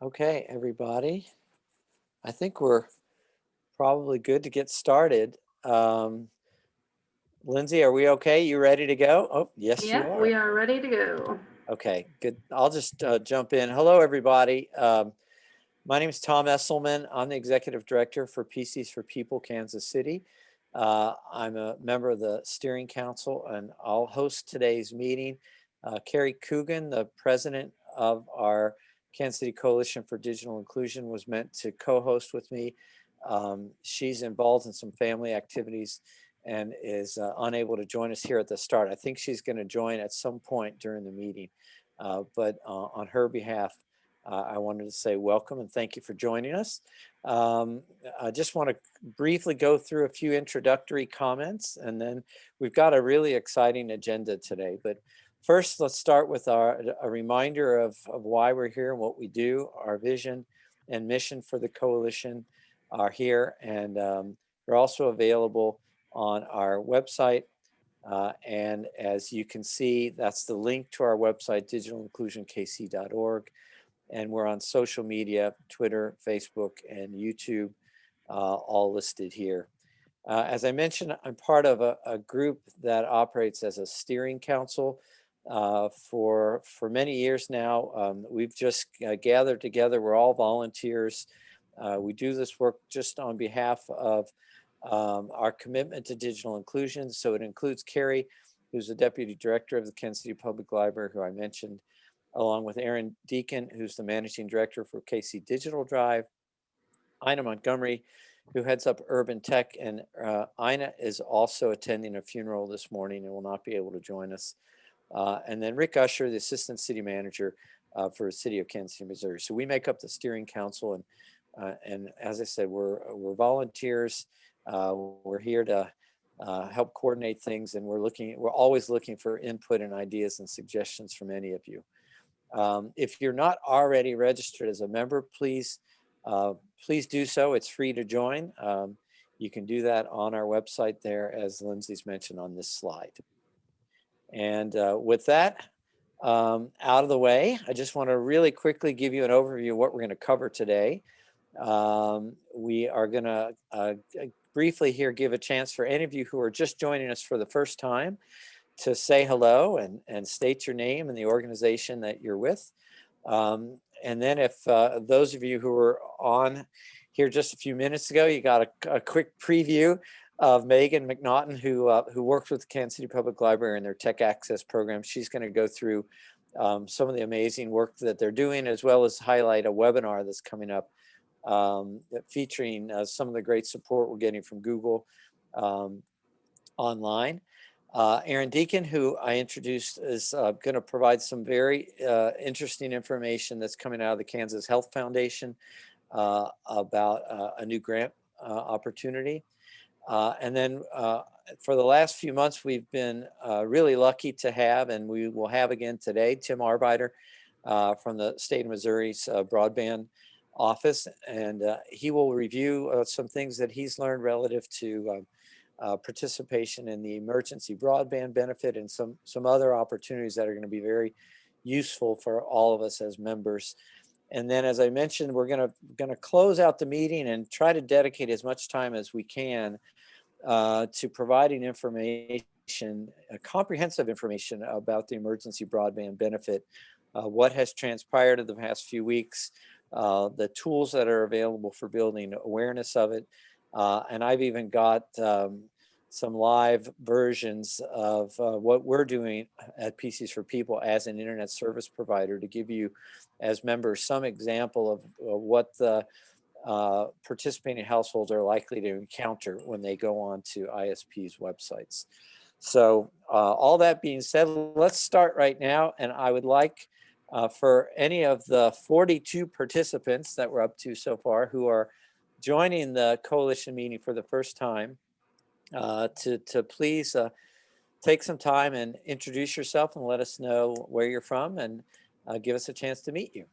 Okay, everybody. I think we're probably good to get started. Lindsay, are we okay? You ready to go? Oh, yes, you Yep, are. we are ready to go. Okay, good. I'll just jump in. Hello, everybody. My name is Tom Esselman. I'm the Executive Director for PCs for People, Kansas City. I'm a member of the Steering Council, and I'll host today's meeting. Carrie Coogan, the president of our Kansas City Coalition for Digital Inclusion, was meant to co-host with me. She's involved in some family activities and is unable to join us here at the start. I think she's going to join at some point during the meeting, but on her behalf, I wanted to say welcome and thank you for joining us. I just want to briefly go through a few introductory comments, and then we've got a really exciting agenda today. But first, let's start with a reminder of why we're here and what we do. Our vision and mission for the coalition are here, and they're also available on our website. And as you can see, that's the link to our website, digitalinclusionkc.org. And we're on social media, Twitter, Facebook, and YouTube, all listed here. As I mentioned, I'm part of a group that operates as a steering council for many years now. We've just gathered together. We're all volunteers. We do this work just on behalf of our commitment to digital inclusion. So it includes Carrie, who's the Deputy Director of the Kansas City Public Library, who I mentioned, along with Aaron Deacon, who's the Managing Director for KC Digital Drive, Ina Montgomery, who heads up Urban Tech, and Ina is also attending a funeral this morning and will not be able to join us. And then Rick Usher, the Assistant City Manager for the City of Kansas City, Missouri. So we make up the steering council, and as I said, we're volunteers. We're here to help coordinate things, and we're always looking for input and ideas and suggestions from any of you. If you're not already registered as a member, please do so. It's free to join. You can do that on our website there, as Lindsay's mentioned on this slide. And with that out of the way, I just want to really quickly give you an overview of what we're going to cover today. We are going to briefly here give a chance for any of you who are just joining us for the first time to say hello and state your name and the organization that you're with. And then if those of you who were on here just a few minutes ago, you got a quick preview of Megan McNaughton, who works with the Kansas City Public Library in their Tech Access program. She's going to go through some of the amazing work that they're doing, as well as highlight a webinar that's coming up featuring some of the great support we're getting from Google online. Aaron Deacon, who I introduced, is going to provide some very interesting information that's coming out of the Kansas Health Foundation about a new grant opportunity. And then for the last few months, we've been really lucky to have, and we will have again today, Tim Arbeiter from the state of Missouri's broadband office, and he will review some things that he's learned relative to participation in the emergency broadband benefit and some other opportunities that are going to be very useful for all of us as members. And then, as I mentioned, we're going to close out the meeting and try to dedicate as much time as we can to providing information, comprehensive information about the emergency broadband benefit, what has transpired in the past few weeks, the tools that are available for building awareness of it. And I've even got some live versions of what we're doing at PCs for People as an internet service provider to give you as members some example of what the participating households are likely to encounter when they go on to ISP's websites. So all that being said, let's start right now. And I would like for any of the 42 participants that we're up to so far who are joining the coalition meeting for the first time to please take some time and introduce yourself and let us know where you're from and give us a chance to meet you.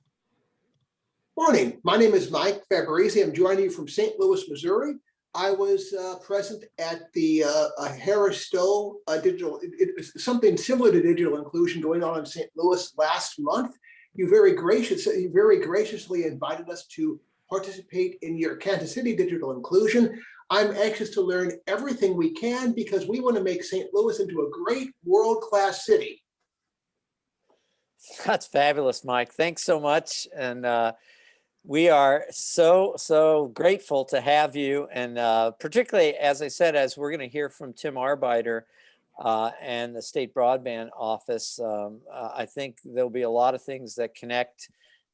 Morning, my name is Mike Fabrizio. I'm joining you from St. Louis, Missouri. I was present at the Harris Stowe digital, something similar to digital inclusion going on in St. Louis last month. You very graciously invited us to participate in your Kansas City digital inclusion. I'm anxious to learn everything we can because we want to make St. Louis into a great world-class city. That's fabulous, Mike. Thanks so much. And we are so grateful to have you. And particularly, as I said, as we're going to hear from Tim Arbeiter and the State Broadband Office, I think there'll be a lot of things that connect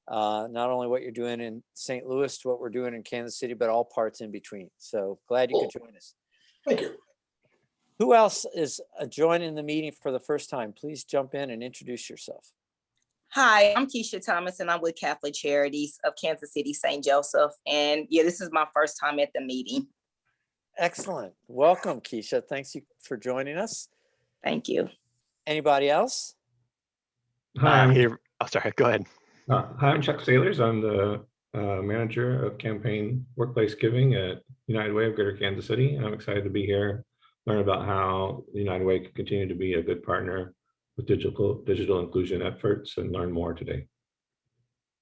not only what you're doing in St. Louis to what we're doing in Kansas City, but all parts in between. So glad you could join us. Thank you. Who else is joining the meeting for the first time? Please jump in and introduce yourself. Hi, I'm Keisha Thomas, and I'm with Catholic Charities of Kansas City, St. Joseph. And yeah, this is my first time at the meeting. Excellent. Welcome, Keisha. Thanks for joining us. Thank you. Anybody else? Hi, Sorry, go ahead. hi, I'm Chuck Sailors. I'm the manager of campaign workplace giving at United Way of Greater Kansas City. And I'm excited to be here, learn about how United Way can continue to be a good partner with digital inclusion efforts, and learn more today.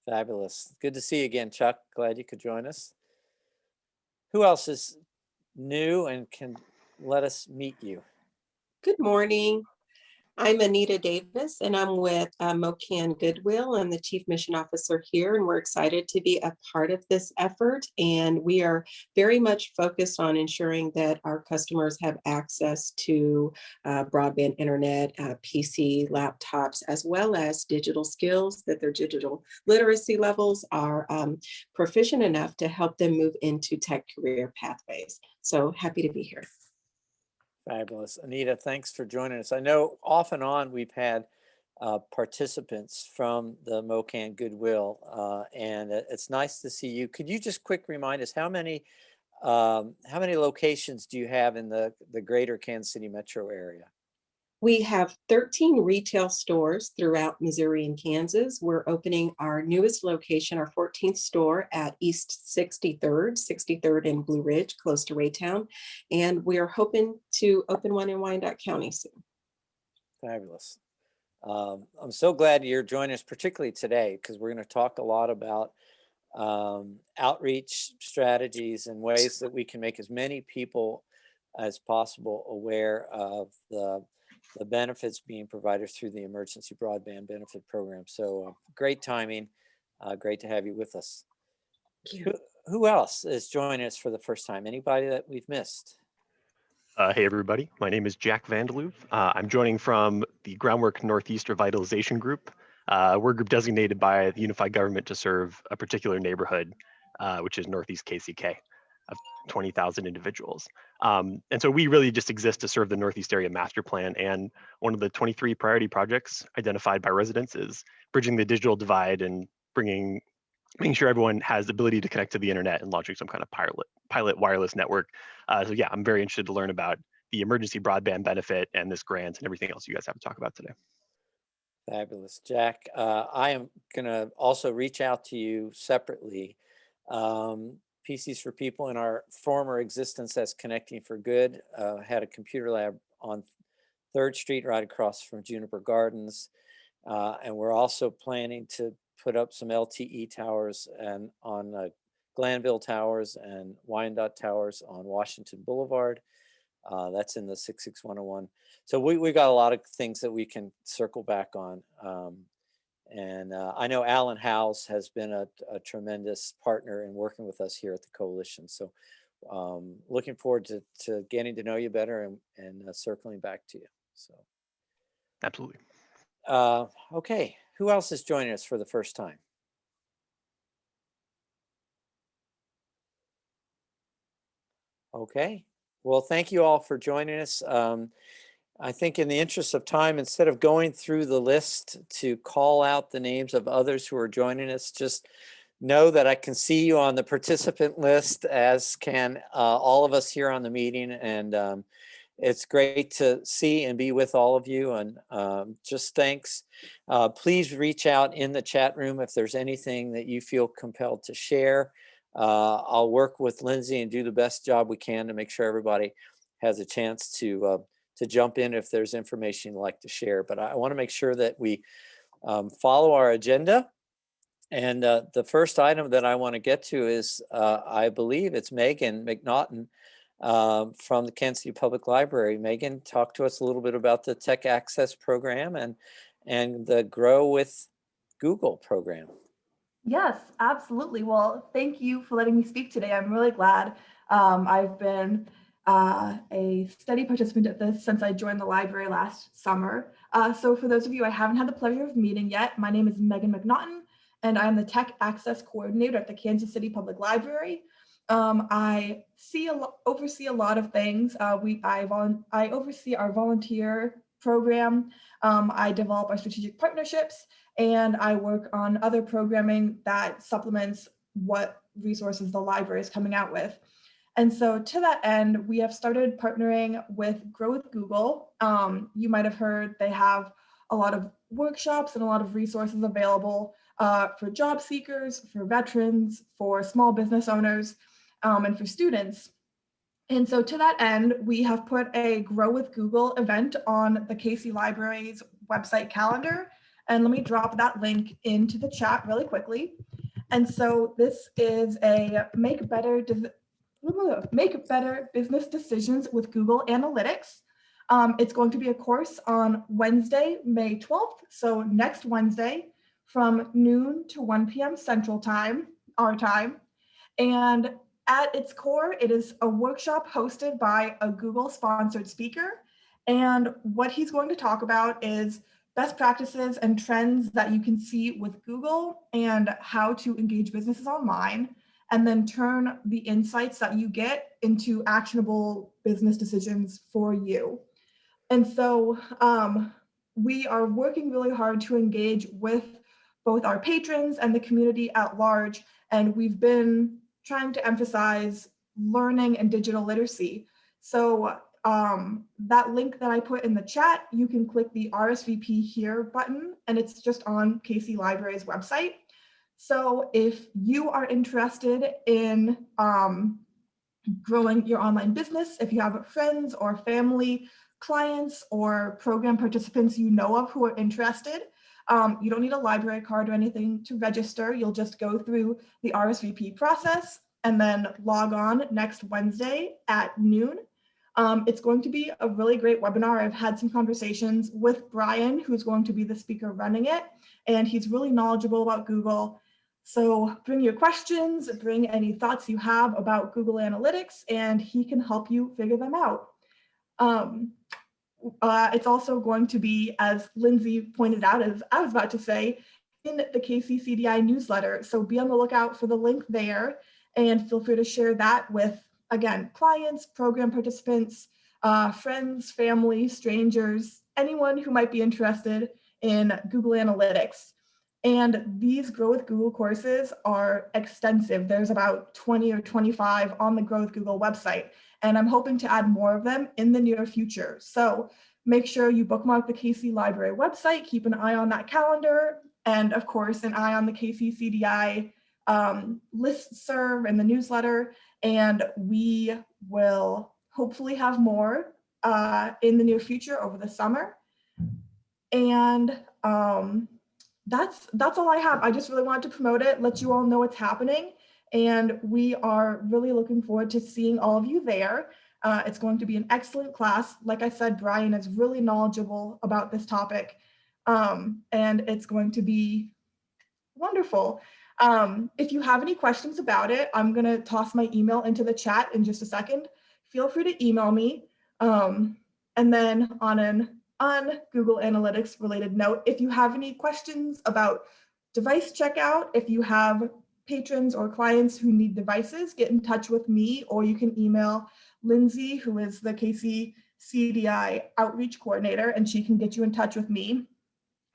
Fabulous. Good to see you again, Chuck. Glad you could join us. Who else is new and can let us meet you? Good morning. I'm Anita Davis, and I'm with MoCan Goodwill. I'm the Chief Mission Officer here, and we're excited to be a part of this effort. And we are very much focused on ensuring that our customers have access to broadband internet, PC, laptops, as well as digital skills, that their digital literacy levels are proficient enough to help them move into tech career pathways. So happy to be here. Fabulous. Anita, thanks for joining us. I know off and on we've had participants from the MoCan Goodwill, and it's nice to see you. Could you just quick remind us how many locations do you have in the greater Kansas City metro area? We have 13 retail stores throughout Missouri and Kansas. We're opening our newest location, our 14th store at East 63rd in Blue Ridge, close to Raytown. And we are hoping to open one in Wyandotte County soon. Fabulous. I'm so glad you're joining us, particularly today, because we're going to talk a lot about outreach strategies and ways that we can make as many people as possible aware of the benefits being provided through the Emergency Broadband Benefit Program. So great timing. Great to have you with us. Thank you. Who else is joining us for the first time? Anybody that we've missed? Hey, everybody. My name is Jack Vandaloo. I'm joining from the Groundwork Northeast Revitalization Group. We're a group designated by the Unified Government to serve a particular neighborhood, which is Northeast KCK. Of 20,000 individuals. And so we really just exist to serve the Northeast Area Master Plan. And one of the 23 priority projects identified by residents is bridging the digital divide and making sure everyone has the ability to connect to the internet and launching some kind of pilot wireless network. So yeah, I'm very interested to learn about the emergency broadband benefit and this grant and everything else you guys have to talk about today. Fabulous. Jack, I am going to also reach out to you separately. PCs for People in our former existence as Connecting for Good had a computer lab on 3rd Street right across from Juniper Gardens. And we're also planning to put up some LTE towers and on Glanville Towers and Wyandotte Towers on Washington Boulevard. That's in the 66101. So we got a lot of things that we can circle back on. And I know Alan Howes has been a tremendous partner in working with us here at the coalition. So looking forward to getting to know you better and circling back to you. So Absolutely. Okay, who else is joining us for the first time? Okay, well, thank you all for joining us. I think in the interest of time, instead of going through the list to call out the names of others who are joining us, just know that I can see you on the participant list, as can all of us here on the meeting. And it's great to see and be with all of you. And just thanks. Please reach out in the chat room if there's anything that you feel compelled to share. I'll work with Lindsay and do the best job we can to make sure everybody has a chance to jump in if there's information you'd like to share. But I want to make sure that we follow our agenda. And the first item that I want to get to is, I believe it's Megan McNaughton from the Kansas City Public Library. Megan, talk to us a little bit about the Tech Access Program and the Grow with Google program. Yes, absolutely. Well, thank you for letting me speak today. I'm really glad. I've been a steady participant at this since I joined the library last summer. So for those of you I haven't had the pleasure of meeting yet, my name is Megan McNaughton, and I'm the Tech Access Coordinator at the Kansas City Public Library. I oversee a lot of things. I oversee our volunteer program. I develop our strategic partnerships, and I work on other programming that supplements what resources the library is coming out with. And so to that end, we have started partnering with Grow with Google. You might have heard they have a lot of workshops and a lot of resources available for job seekers, for veterans, for small business owners, and for students. And so to that end, we have put a Grow with Google event on the KC Library's website calendar. And let me drop that link into the chat really quickly. And so this is a Make Better Business Decisions with Google Analytics. It's going to be a course on Wednesday, May 12th. So next Wednesday from noon to 1 p.m. Central Time, our time. And at its core, it is a workshop hosted by a Google sponsored speaker. And what he's going to talk about is best practices and trends that you can see with Google and how to engage businesses online, and then turn the insights that you get into actionable business decisions for you. And so we are working really hard to engage with both our patrons and the community at large. And we've been trying to emphasize learning and digital literacy. So that link that I put in the chat, you can click the RSVP here button, and it's just on KC Library's website. So if you are interested in growing your online business, if you have friends or family, clients, or program participants you know of who are interested, you don't need a library card or anything to register. You'll just go through the RSVP process and then log on next Wednesday at noon. It's going to be a really great webinar. I've had some conversations with Brian, who's going to be the speaker running it, and he's really knowledgeable about Google. So bring your questions, bring any thoughts you have about Google Analytics, and he can help you figure them out. It's also going to be, as Lindsay pointed out, as I was about to say, in the KCCDI newsletter. So be on the lookout for the link there, and feel free to share that with, again, clients, program participants, friends, family, strangers, anyone who might be interested in Google Analytics. And these Grow with Google courses are extensive. There's about 20 or 25 on the Grow with Google website, and I'm hoping to add more of them in the near future. So make sure you bookmark the KC Library website, keep an eye on that calendar, and of course, an eye on the KCCDI listserv and the newsletter, and we will hopefully have more in the near future over the summer. And that's all I have. I just really wanted to promote it, let you all know what's happening, and we are really looking forward to seeing all of you there. It's going to be an excellent class. Like I said, Brian is really knowledgeable about this topic, and it's going to be wonderful. If you have any questions about it, I'm going to toss my email into the chat in just a second. Feel free to email me. And then on Google Analytics related note, if you have any questions about device checkout, if you have patrons or clients who need devices, get in touch with me, or you can email Lindsay, who is the KCCDI outreach coordinator, and she can get you in touch with me.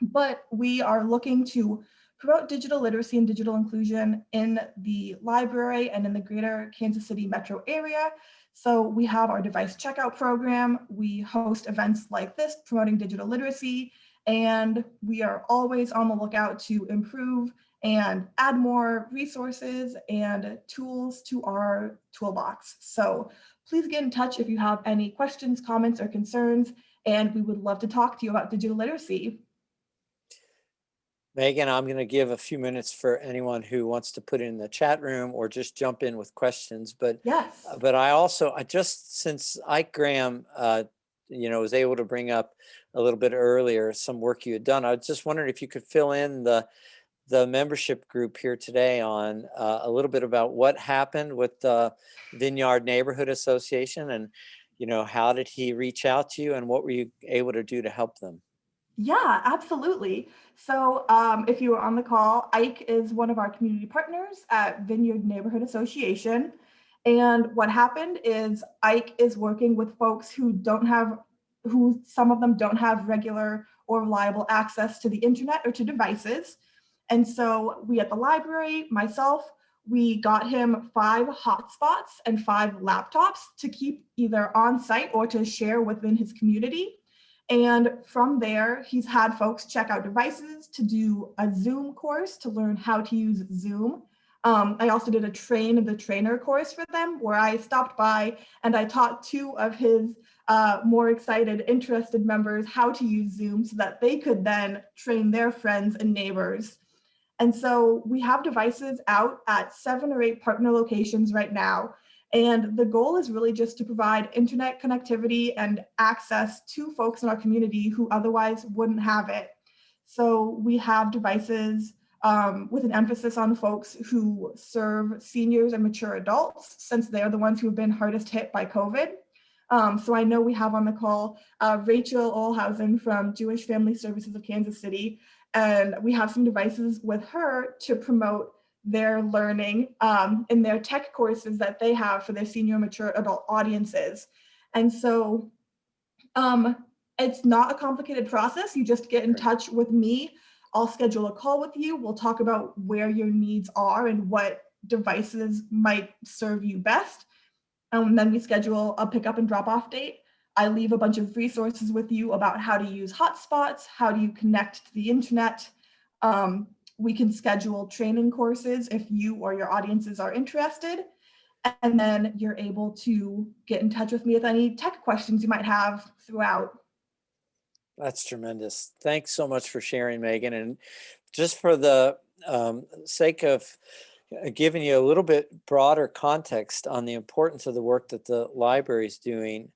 But we are looking to promote digital literacy and digital inclusion in the library and in the greater Kansas City metro area. So we have our device checkout program. We host events like this promoting digital literacy, and we are always on the lookout to improve and add more resources and tools to our toolbox. So please get in touch if you have any questions, comments, or concerns, and we would love to talk to you about digital literacy. Megan, I'm going to give a few minutes for anyone who wants to put it in the chat room or just jump in with questions. But Yes. I just, since Ike Graham, was able to bring up a little bit earlier some work you had done, I was just wondering if you could fill in the membership group here today on a little bit about what happened with the Vineyard Neighborhood Association, and how did he reach out to you, and what were you able to do to help them? Yeah, absolutely. So if you were on the call, Ike is one of our community partners at Vineyard Neighborhood Association. And what happened is Ike is working with folks who some of them don't have regular or reliable access to the internet or to devices. And so we at the library, myself, we got him 5 hotspots and 5 laptops to keep either on site or to share within his community. And from there, he's had folks check out devices to do a Zoom course to learn how to use Zoom. I also did a train the trainer course for them, where I stopped by and I taught 2 of his more excited, interested members how to use Zoom so that they could then train their friends and neighbors. And so we have devices out at 7 or 8 partner locations right now. And the goal is really just to provide internet connectivity and access to folks in our community who otherwise wouldn't have it. So we have devices with an emphasis on folks who serve seniors and mature adults, since they're the ones who have been hardest hit by COVID. So I know we have on the call Rachel Olhausen from Jewish Family Services of Kansas City, and we have some devices with her to promote their learning in their tech courses that they have for their senior mature adult audiences. And so it's not a complicated process. You just get in touch with me. I'll schedule a call with you. We'll talk about where your needs are and what devices might serve you best. And then we schedule a pickup and drop off date. I leave a bunch of resources with you about how to use hotspots, how do you connect to the internet. We can schedule training courses if you or your audiences are interested. And then you're able to get in touch with me with any tech questions you might have throughout. That's tremendous. Thanks so much for sharing, Megan. And just for the sake of giving you a little bit broader context on the importance of the work that the library is doing,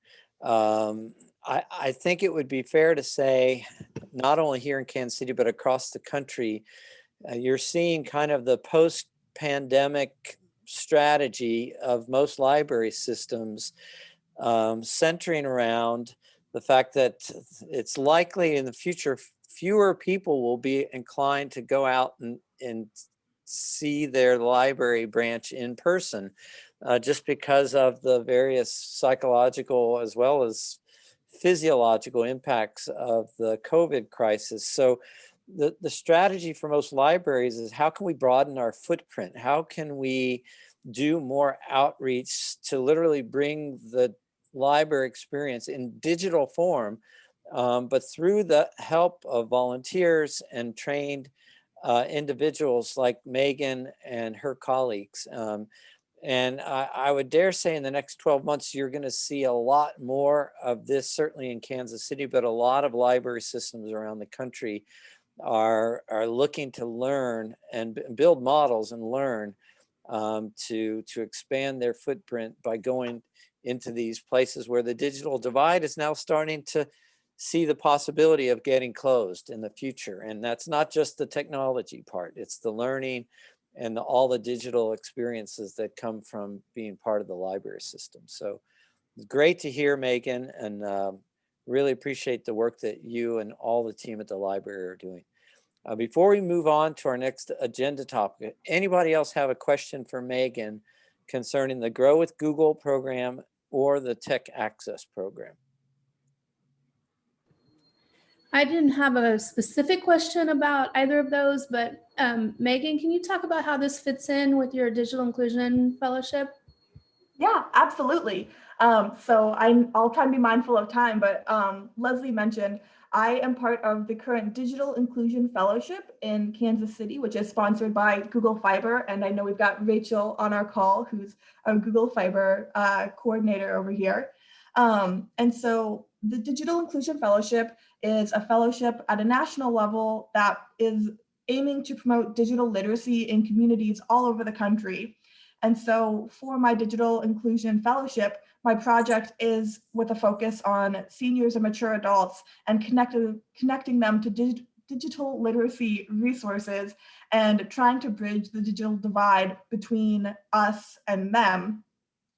I think it would be fair to say, not only here in Kansas City, but across the country, you're seeing kind of the post-pandemic strategy of most library systems centering around the fact that it's likely in the future fewer people will be inclined to go out and see their library branch in person, just because of the various psychological as well as physiological impacts of the COVID crisis. So the strategy for most libraries is, how can we broaden our footprint? How can we do more outreach to literally bring the library experience in digital form, but through the help of volunteers and trained individuals like Megan and her colleagues. And I would dare say in the next 12 months, you're going to see a lot more of this, certainly in Kansas City, but a lot of library systems around the country are looking to learn and build models and learn to expand their footprint by going into these places where the digital divide is now starting to see the possibility of getting closed in the future. And that's not just the technology part, it's the learning and all the digital experiences that come from being part of the library system. So it's great to hear, Megan, and really appreciate the work that you and all the team at the library are doing. Before we move on to our next agenda topic, anybody else have a question for Megan concerning the Grow with Google program or the Tech Access program? I didn't have a specific question about either of those, but Megan, can you talk about how this fits in with your Digital Inclusion Fellowship? Yeah, absolutely. So I'll try and be mindful of time, but Leslie mentioned I am part of the current Digital Inclusion Fellowship in Kansas City, which is sponsored by Google Fiber. And I know we've got Rachel on our call, who's a Google Fiber coordinator over here. And so the Digital Inclusion Fellowship is a fellowship at a national level that is aiming to promote digital literacy in communities all over the country. And so for my Digital Inclusion Fellowship, my project is with a focus on seniors and mature adults and connecting them to digital literacy resources and trying to bridge the digital divide between us and them.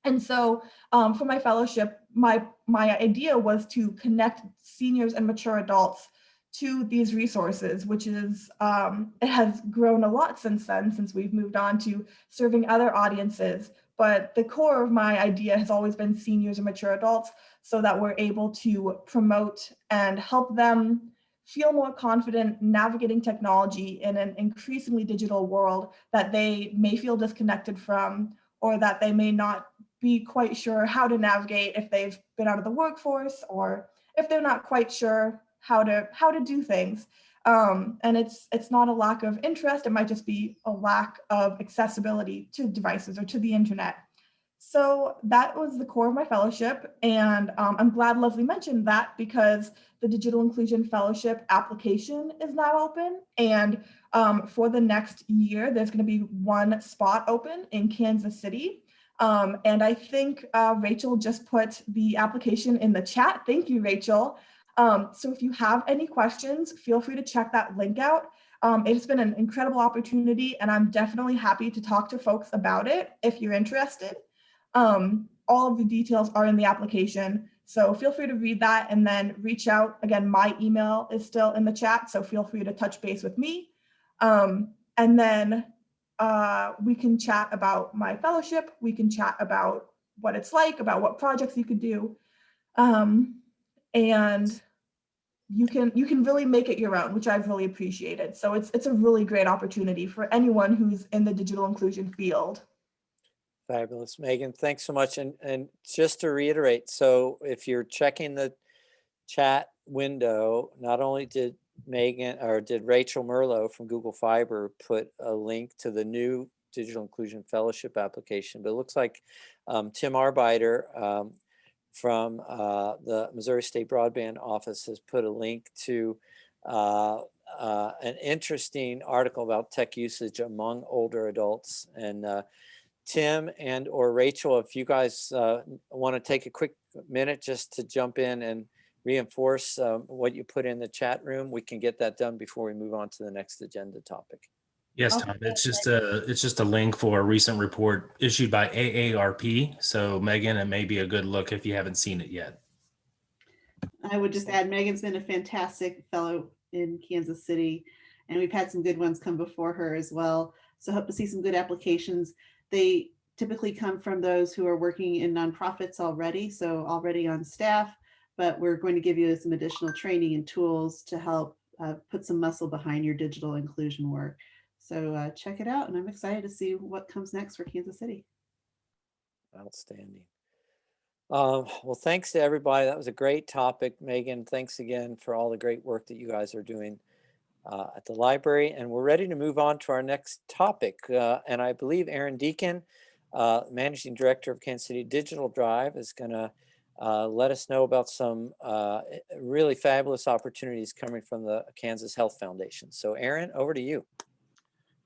And so for my fellowship, my idea was to connect seniors and mature adults to these resources, which is, it has grown a lot since then, since we've moved on to serving other audiences. But the core of my idea has always been seniors and mature adults, so that we're able to promote and help them feel more confident navigating technology in an increasingly digital world that they may feel disconnected from, or that they may not be quite sure how to navigate if they've been out of the workforce, or if they're not quite sure how to do things. And it's not a lack of interest, it might just be a lack of accessibility to devices or to the internet. So that was the core of my fellowship. And I'm glad Leslie mentioned that, because the Digital Inclusion Fellowship application is now open. And for the next year, there's going to be one spot open in Kansas City. And I think Rachel just put the application in the chat. Thank you, Rachel. So if you have any questions, feel free to check that link out. It's been an incredible opportunity, and I'm definitely happy to talk to folks about it if you're interested. All of the details are in the application, so feel free to read that and then reach out. Again, my email is still in the chat, so feel free to touch base with me. And then we can chat about my fellowship. We can chat about what it's like, about what projects you could do. And you can really make it your own, which I've really appreciated. So it's a really great opportunity for anyone who's in the digital inclusion field. Fabulous, Megan. Thanks so much. And just to reiterate, so if you're checking the chat window, not only did Megan or did Rachel Merlo from Google Fiber put a link to the new Digital Inclusion Fellowship application, but it looks like Tim Arbeiter from the Missouri State Broadband Office has put a link to an interesting article about tech usage among older adults. And Tim and or Rachel, if you guys want to take a quick minute just to jump in and reinforce what you put in the chat room, we can get that done before we move on to the next agenda topic. Yes, Tom, it's just a link for a recent report issued by AARP. So Megan, it may be a good look if you haven't seen it yet. I would just add, Megan's been a fantastic fellow in Kansas City, and we've had some good ones come before her as well. So hope to see some good applications. They typically come from those who are working in nonprofits already, so already on staff, but we're going to give you some additional training and tools to help put some muscle behind your digital inclusion work. So check it out, and I'm excited to see what comes next for Kansas City. Outstanding. Well, thanks to everybody. That was a great topic. Megan, thanks again for all the great work that you guys are doing at the library. And we're ready to move on to our next topic. And I believe Aaron Deacon, Managing Director of Kansas City Digital Drive, is going to let us know about some really fabulous opportunities coming from the Kansas Health Foundation. So Aaron, over to you.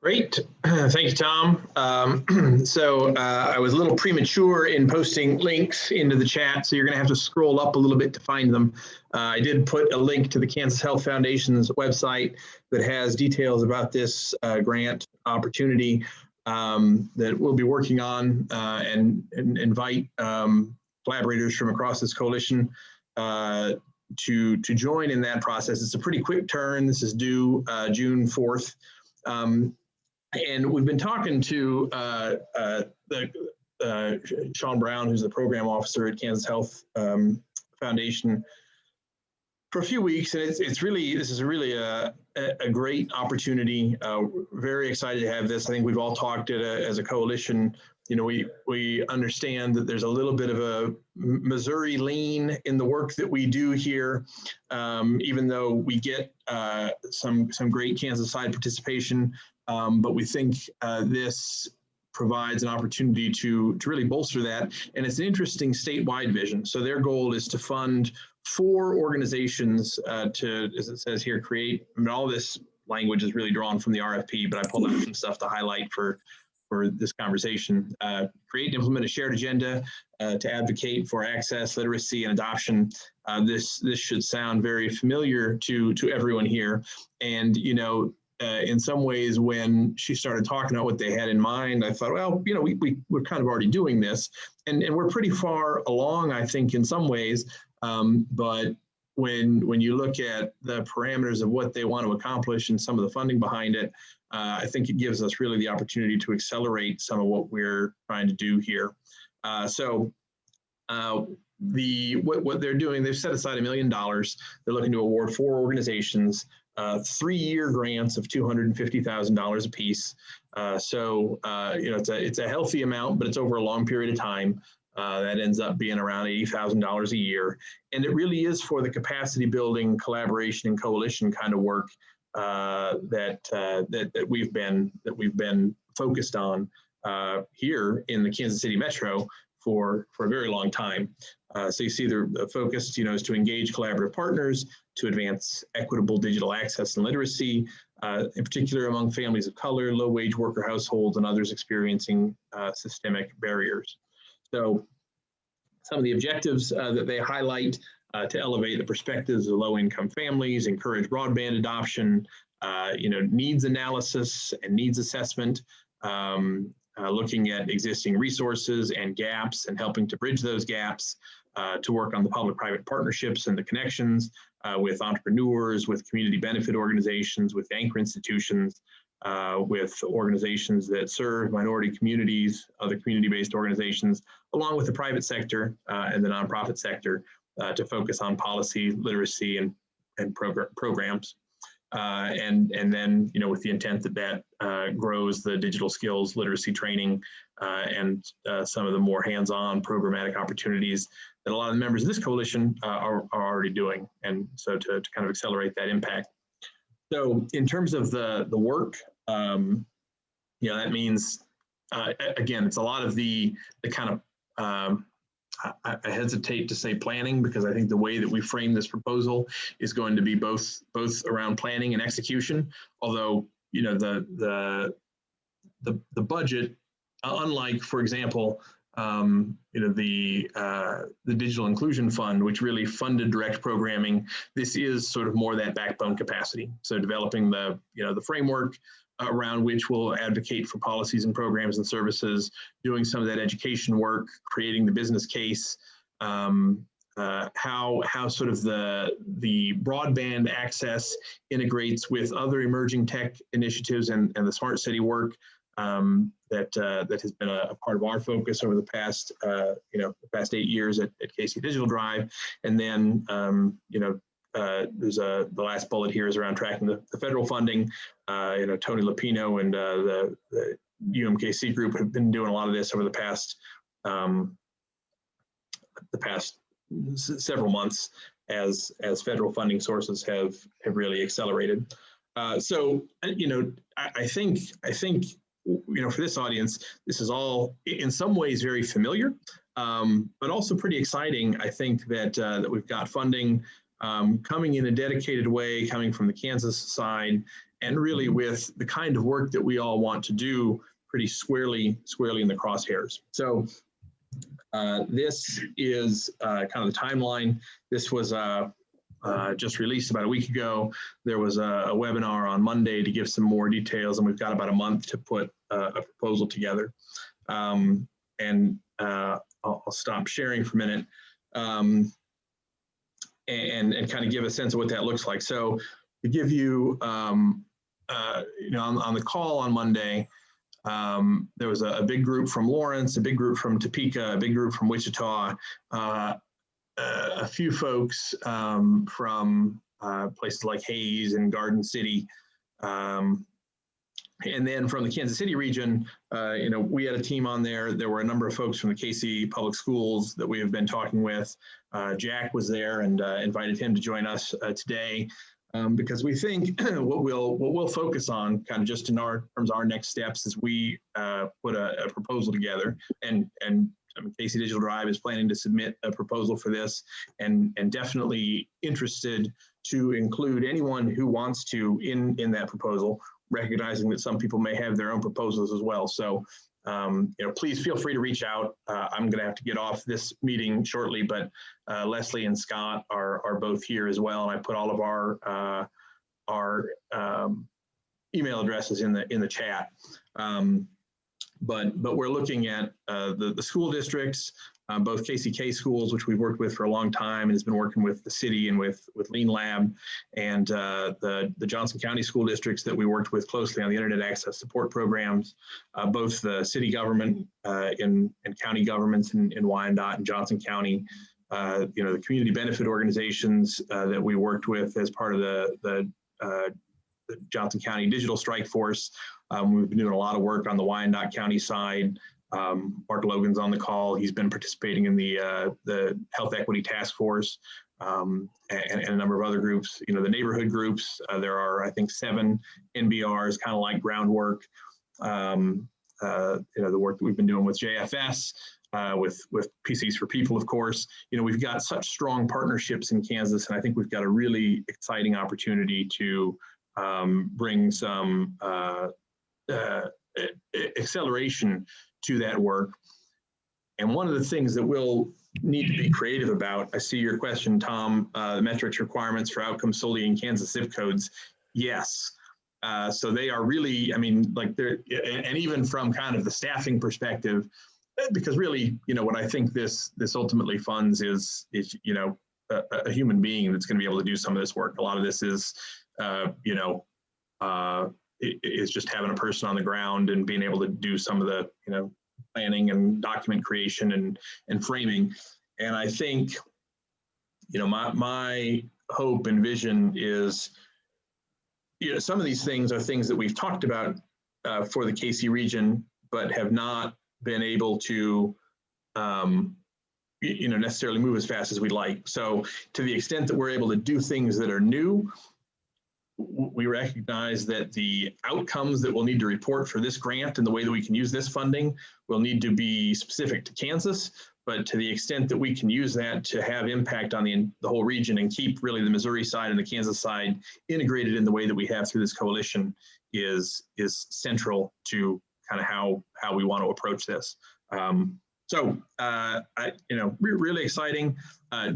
Great. Thank you, Tom. I was a little premature in posting links into the chat, so you're going to have to scroll up a little bit to find them. I did put a link to the Kansas Health Foundation's website that has details about this grant opportunity that we'll be working on and invite collaborators from across this coalition to join in that process. It's a pretty quick turn. This is due June 4th. And we've been talking to Sean Brown, who's the program officer at Kansas Health Foundation, for a few weeks, and this is really a great opportunity. Very excited to have this. I think we've all talked as a coalition. You know, we understand that there's a little bit of a Missouri lean in the work that we do here, even though we get some great Kansas side participation. But we think this provides an opportunity to really bolster that. And it's an interesting statewide vision. So their goal is to fund 4 organizations to, as it says here, create, I mean, all this language is really drawn from the RFP, but I pulled out some stuff to highlight for this conversation. Create and implement a shared agenda to advocate for access, literacy, and adoption. This should sound very familiar to everyone here. And, you know, in some ways, when she started talking about what they had in mind, I thought, well, you know, we're kind of already doing this, and we're pretty far along, I think, in some ways. But when you look at the parameters of what they want to accomplish and some of the funding behind it, I think it gives us really the opportunity to accelerate some of what we're trying to do here. What they're doing, they've set aside $1 million. They're looking to award 4 organizations 3-year grants of $250,000 a piece. You know, it's a healthy amount, but it's over a long period of time. That ends up being around $80,000 a year, and it really is for the capacity building, collaboration, and coalition kind of work that we've been focused on here in the Kansas City Metro for a very long time. So you see the focus, you know, is to engage collaborative partners to advance equitable digital access and literacy, in particular among families of color, low-wage worker households, and others experiencing systemic barriers. So some of the objectives that they highlight to elevate the perspectives of low-income families, encourage broadband adoption, you know, needs analysis and needs assessment, looking at existing resources and gaps and helping to bridge those gaps, to work on the public-private partnerships and the connections with entrepreneurs, with community benefit organizations, with anchor institutions, with organizations that serve minority communities, other community-based organizations, along with the private sector and the nonprofit sector, to focus on policy, literacy, and programs. And then, you know, with the intent that grows the digital skills, literacy training, and some of the more hands-on programmatic opportunities that a lot of the members of this coalition are already doing. And so to kind of accelerate that impact. So in terms of the work, you know, that means, again, it's a lot of the kind of, I hesitate to say planning, because I think the way that we frame this proposal is going to be both around planning and execution. Although, you know, the budget, unlike, for example, you know, the Digital Inclusion Fund, which really funded direct programming, this is sort of more that backbone capacity. So developing the framework around which we'll advocate for policies and programs and services, doing some of that education work, creating the business case, how sort of the broadband access integrates with other emerging tech initiatives and the smart city work that has been a part of our focus over the past the past 8 years at KC Digital Drive. And then there's the last bullet here is around tracking the federal funding. Tony Lupino and the UMKC group have been doing a lot of this over the past several months as federal funding sources have really accelerated. So I think for this audience, this is all in some ways very familiar, but also pretty exciting. I think that we've got funding coming in a dedicated way, coming from the Kansas side, and really with the kind of work that we all want to do pretty squarely in the crosshairs. So this is kind of the timeline. This was just released about a week ago. There was a webinar on Monday to give some more details, and we've got about a month to put a proposal together. I'll stop sharing for a minute and kind of give a sense of what that looks like. So to give you, on the call on Monday, there was a big group from Lawrence, a big group from Topeka, a big group from Wichita, a few folks from places like Hayes and Garden City. And then from the Kansas City region, we had a team on there. There were a number of folks from the KC Public Schools that we have been talking with. Jack was there, and invited him to join us today because we think what we'll focus on, kind of just in terms of our next steps, is we put a proposal together, and KC Digital Drive is planning to submit a proposal for this, and definitely interested to include anyone who wants to in that proposal, recognizing that some people may have their own proposals as well. So, please feel free to reach out. I'm going to have to get off this meeting shortly, but Leslie and Scott are both here as well, and I put all of our email addresses in the chat. But we're looking at the school districts, both KCK schools, which we've worked with for a long time and has been working with the city and with Lean Lab, and the Johnson County school districts that we worked with closely on the internet access support programs, both the city government and county governments in Wyandotte and Johnson County, the community benefit organizations that we worked with as part of the Johnson County Digital Strike Force. We've been doing a lot of work on the Wyandotte County side. Mark Logan's on the call. He's been participating in the Health Equity Task Force and a number of other groups. The neighborhood groups. There are, I think, 7 NBRs, kind of like groundwork. The work that we've been doing with JFS, with PCs for People, of course. We've got such strong partnerships in Kansas, and I think we've got a really exciting opportunity to bring some acceleration to that work. And one of the things that we'll need to be creative about, I see your question, Tom, the metrics requirements for outcomes solely in Kansas zip codes. Yes. So they are really, they're, and even from kind of the staffing perspective, because really, what I think this ultimately funds is a human being that's going to be able to do some of this work. A lot of this is, is just having a person on the ground and being able to do some of the, planning and document creation and framing. And I think, my hope and vision is, some of these things are things that we've talked about for the KC region, but have not been able to, necessarily move as fast as we'd like. So to the extent that we're able to do things that are new, we recognize that the outcomes that we'll need to report for this grant and the way that we can use this funding will need to be specific to Kansas. But to the extent that we can use that to have impact on the whole region and keep really the Missouri side and the Kansas side integrated in the way that we have through this coalition is central to kind of how we want to approach this. Really exciting.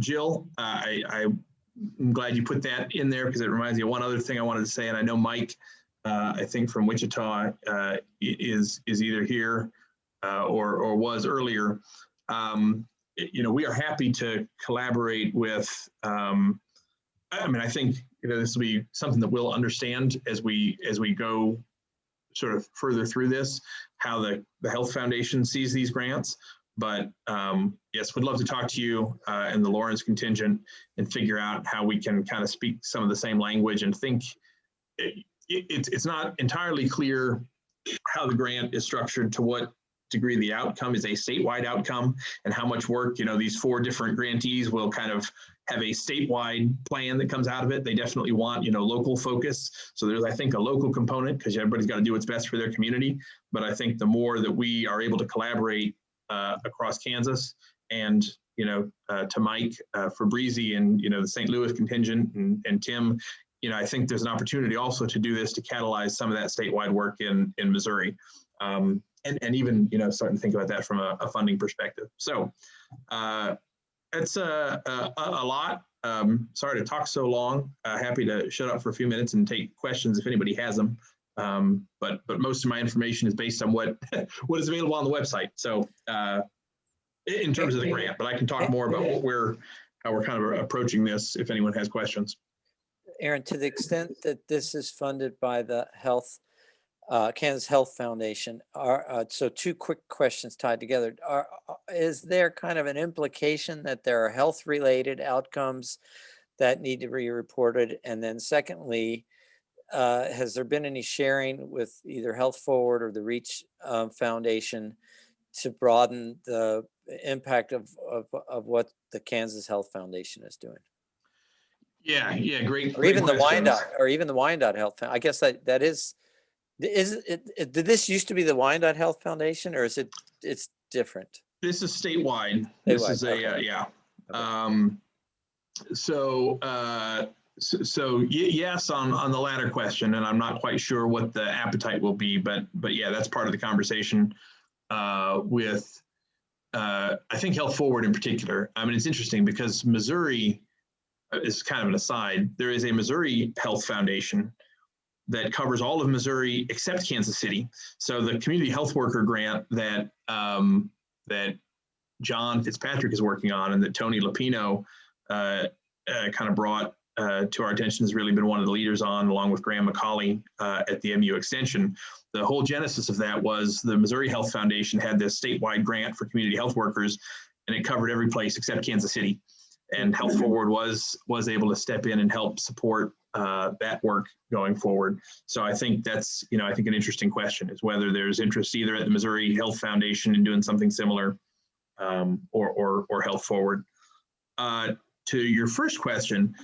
Jill, I'm glad you put that in there because it reminds me of one other thing I wanted to say. And I know Mike, I think from Wichita, is either here or was earlier. We are happy to collaborate with. I think this will be something that we'll understand as we go sort of further through this, how the Health Foundation sees these grants. But yes, would love to talk to you and the Lawrence contingent and figure out how we can kind of speak some of the same language and think it's not entirely clear how the grant is structured, to what degree the outcome is a statewide outcome and how much work, these 4 different grantees will kind of have a statewide plan that comes out of it. They definitely want, local focus. So there's, I think, a local component because everybody's got to do what's best for their community. But I think the more that we are able to collaborate across Kansas and, to Mike, Fabrizio and, the St. Louis contingent and Tim, I think there's an opportunity also to do this to catalyze some of that statewide work in Missouri. And even, starting to think about that from a funding perspective. So it's a lot. Sorry to talk so long. Happy to shut up for a few minutes and take questions if anybody has them. But most of my information is based on what is available on the website. So in terms of the grant, but I can talk more about how we're kind of approaching this if anyone has questions. Aaron, to the extent that this is funded by the Kansas Health Foundation, so 2 quick questions tied together. Is there kind of an implication that there are health-related outcomes that need to be reported? And then secondly, has there been any sharing with either Health Forward or the REACH Foundation to broaden the impact of what the Kansas Health Foundation is doing? Yeah, great. Or even the Wyandotte Health. I guess that is it. Did this used to be the Wyandotte Health Foundation, or it's different? This is statewide. This is okay. yeah. Okay. So Yes on the latter question, and I'm not quite sure what the appetite will be, but yeah, that's part of the conversation with I think Health Forward in particular. I mean, it's interesting because Missouri is kind of an aside. There is a Missouri Health Foundation that covers all of Missouri except Kansas City. So the community health worker grant that that John Fitzpatrick is working on and that Tony Lapino kind of brought to our attention has really been one of the leaders on, along with Graham McCauley at the MU Extension. The whole genesis of that was the Missouri Health Foundation had this statewide grant for community health workers, and it covered every place except Kansas City. And Health Forward was able to step in and help support that work going forward. So I think that's, I think an interesting question is whether there's interest either at the Missouri Health Foundation in doing something similar or Health Forward. To your first question,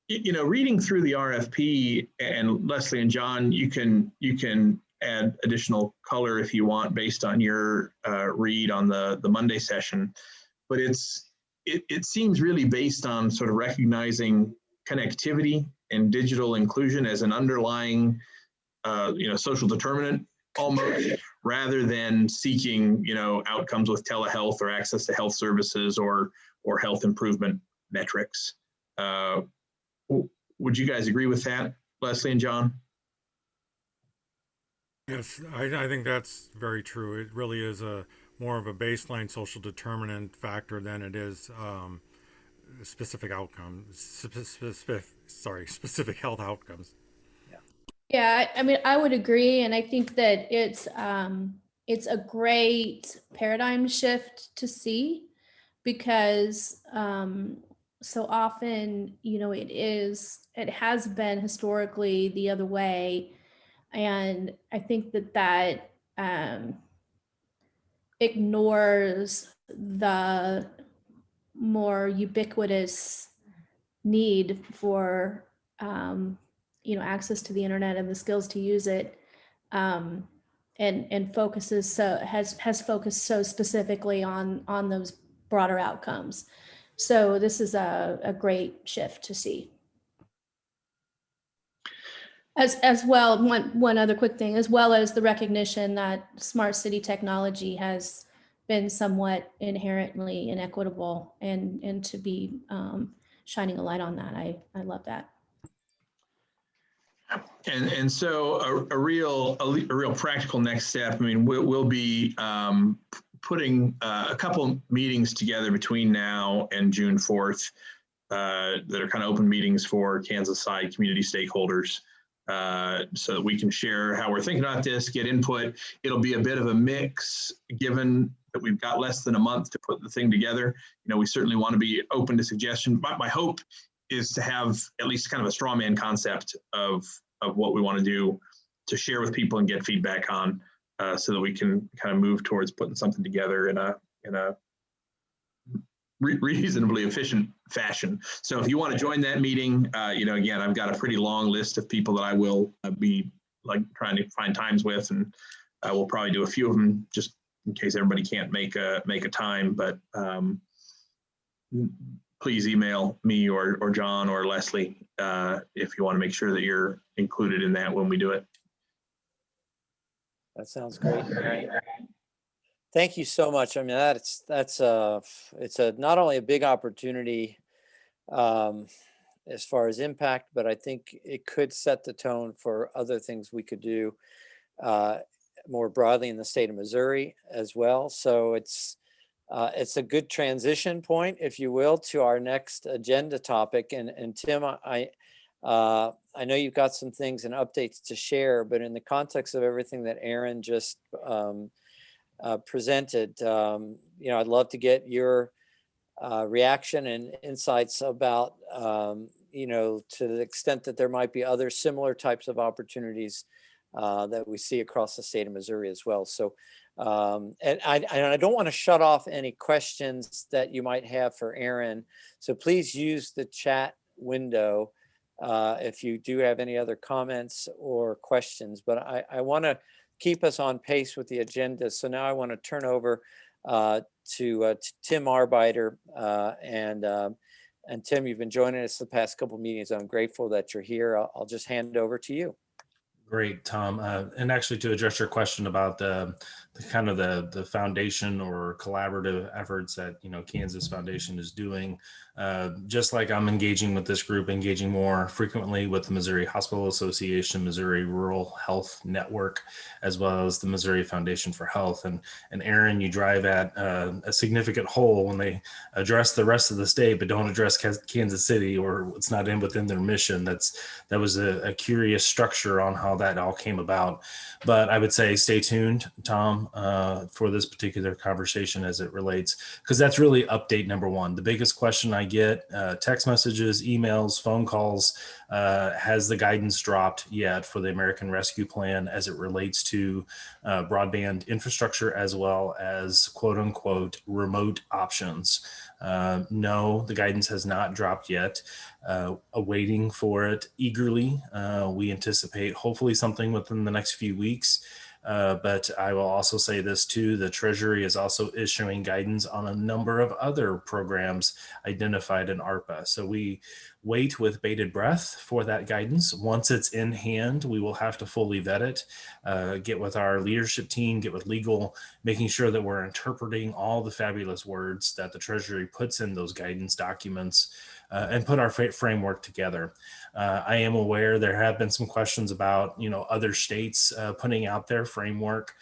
reading through the RFP, and Leslie and John, you can add additional color if you want based on your read on the Monday session, but it seems really based on sort of recognizing connectivity and digital inclusion as an underlying social determinant almost, rather than seeking outcomes with telehealth or access to health services or health improvement metrics. Would you guys agree with that, Leslie and John? Yes, I think that's very true. It really is more of a baseline social determinant factor than it is specific outcomes, specific health outcomes. Yeah, I mean, I would agree, and I think that it's a great paradigm shift to see, because so often, it has been historically the other way, and I think that ignores the more ubiquitous need for access to the internet and the skills to use it, and has focused so specifically on those broader outcomes. So this is a great shift to see. As well, one other quick thing, as well as the recognition that smart city technology has been somewhat inherently inequitable, and to be shining a light on that. I love that. And so a real practical next step. I mean, we'll be putting a couple meetings together between now and June 4th that are kind of open meetings for Kansas side community stakeholders, so that we can share how we're thinking about this, get input. It'll be a bit of a mix, given that we've got less than a month to put the thing together. We certainly want to be open to suggestion. My hope is to have at least kind of a straw man concept of what we want to do to share with people and get feedback on, so that we can kind of move towards putting something together in a reasonably efficient fashion. So if you want to join that meeting, again, I've got a pretty long list of people that I will be trying to find times with, and we'll probably do a few of them just in case everybody can't make a time. But please email me or John or Leslie if you want to make sure that you're included in that when we do it. That sounds great. Thank you so much. I mean, it's not only a big opportunity as far as impact, but I think it could set the tone for other things we could do more broadly in the state of Missouri as well. So it's a good transition point, if you will, to our next agenda topic. And Tim, I know you've got some things and updates to share, but in the context of everything that Aaron just presented, I'd love to get your reaction and insights about, to the extent that there might be other similar types of opportunities that we see across the state of Missouri as well. So, and I don't want to shut off any questions that you might have for Aaron. So please use the chat window if you do have any other comments or questions. But I want to keep us on pace with the agenda. So now I want to turn over to Tim Arbeiter and And Tim, you've been joining us the past couple meetings. I'm grateful that you're here. I'll just hand it over to you. Great, Tom. And actually, to address your question about the kind of the foundation or collaborative efforts that Kansas Foundation is doing, just like I'm engaging with this group, engaging more frequently with the Missouri Hospital Association, Missouri Rural Health Network, as well as the Missouri Foundation for Health. And Aaron, you drive at a significant hole when they address the rest of the state, but don't address Kansas City, or it's not within their mission. That was a curious structure on how that all came about. But I would say stay tuned, Tom, for this particular conversation as it relates, because that's really update number one. The biggest question I get, text messages, emails, phone calls, has the guidance dropped yet for the American Rescue Plan as it relates to broadband infrastructure, as well as quote unquote remote options? No, the guidance has not dropped yet. Awaiting for it eagerly. We anticipate hopefully something within the next few weeks. But I will also say this too, the Treasury is also issuing guidance on a number of other programs identified in ARPA. So we wait with bated breath for that guidance. Once it's in hand, we will have to fully vet it, get with our leadership team, get with legal, making sure that we're interpreting all the fabulous words that the Treasury puts in those guidance documents, and put our framework together. I am aware there have been some questions about, other states putting out their framework.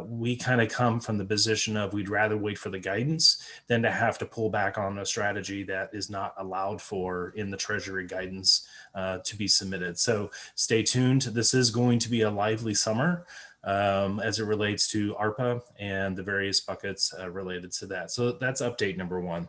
We kind of come from the position of we'd rather wait for the guidance than to have to pull back on a strategy that is not allowed for in the Treasury guidance to be submitted. So stay tuned. This is going to be a lively summer as it relates to ARPA and the various buckets related to that. So that's update number one.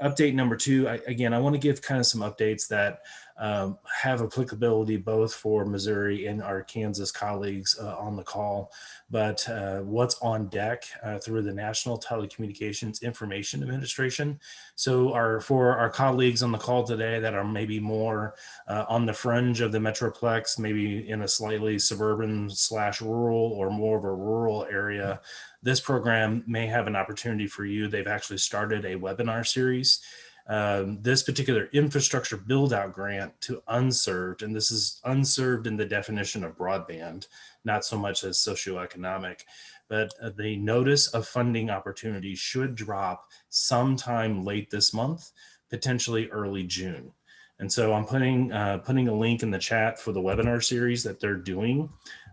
Update number two, I want to give kind of some updates that have applicability both for Missouri and our Kansas colleagues on the call, but what's on deck through the National Telecommunications Information Administration. So for our colleagues on the call today that are maybe more on the fringe of the Metroplex, maybe in a slightly suburban / rural or more of a rural area, this program may have an opportunity for you. They've actually started a webinar series. This particular infrastructure build out grant to unserved, and this is unserved in the definition of broadband, not so much as socioeconomic, but the notice of funding opportunity should drop sometime late this month, potentially early June. And so I'm putting a link in the chat for the webinar series that they're doing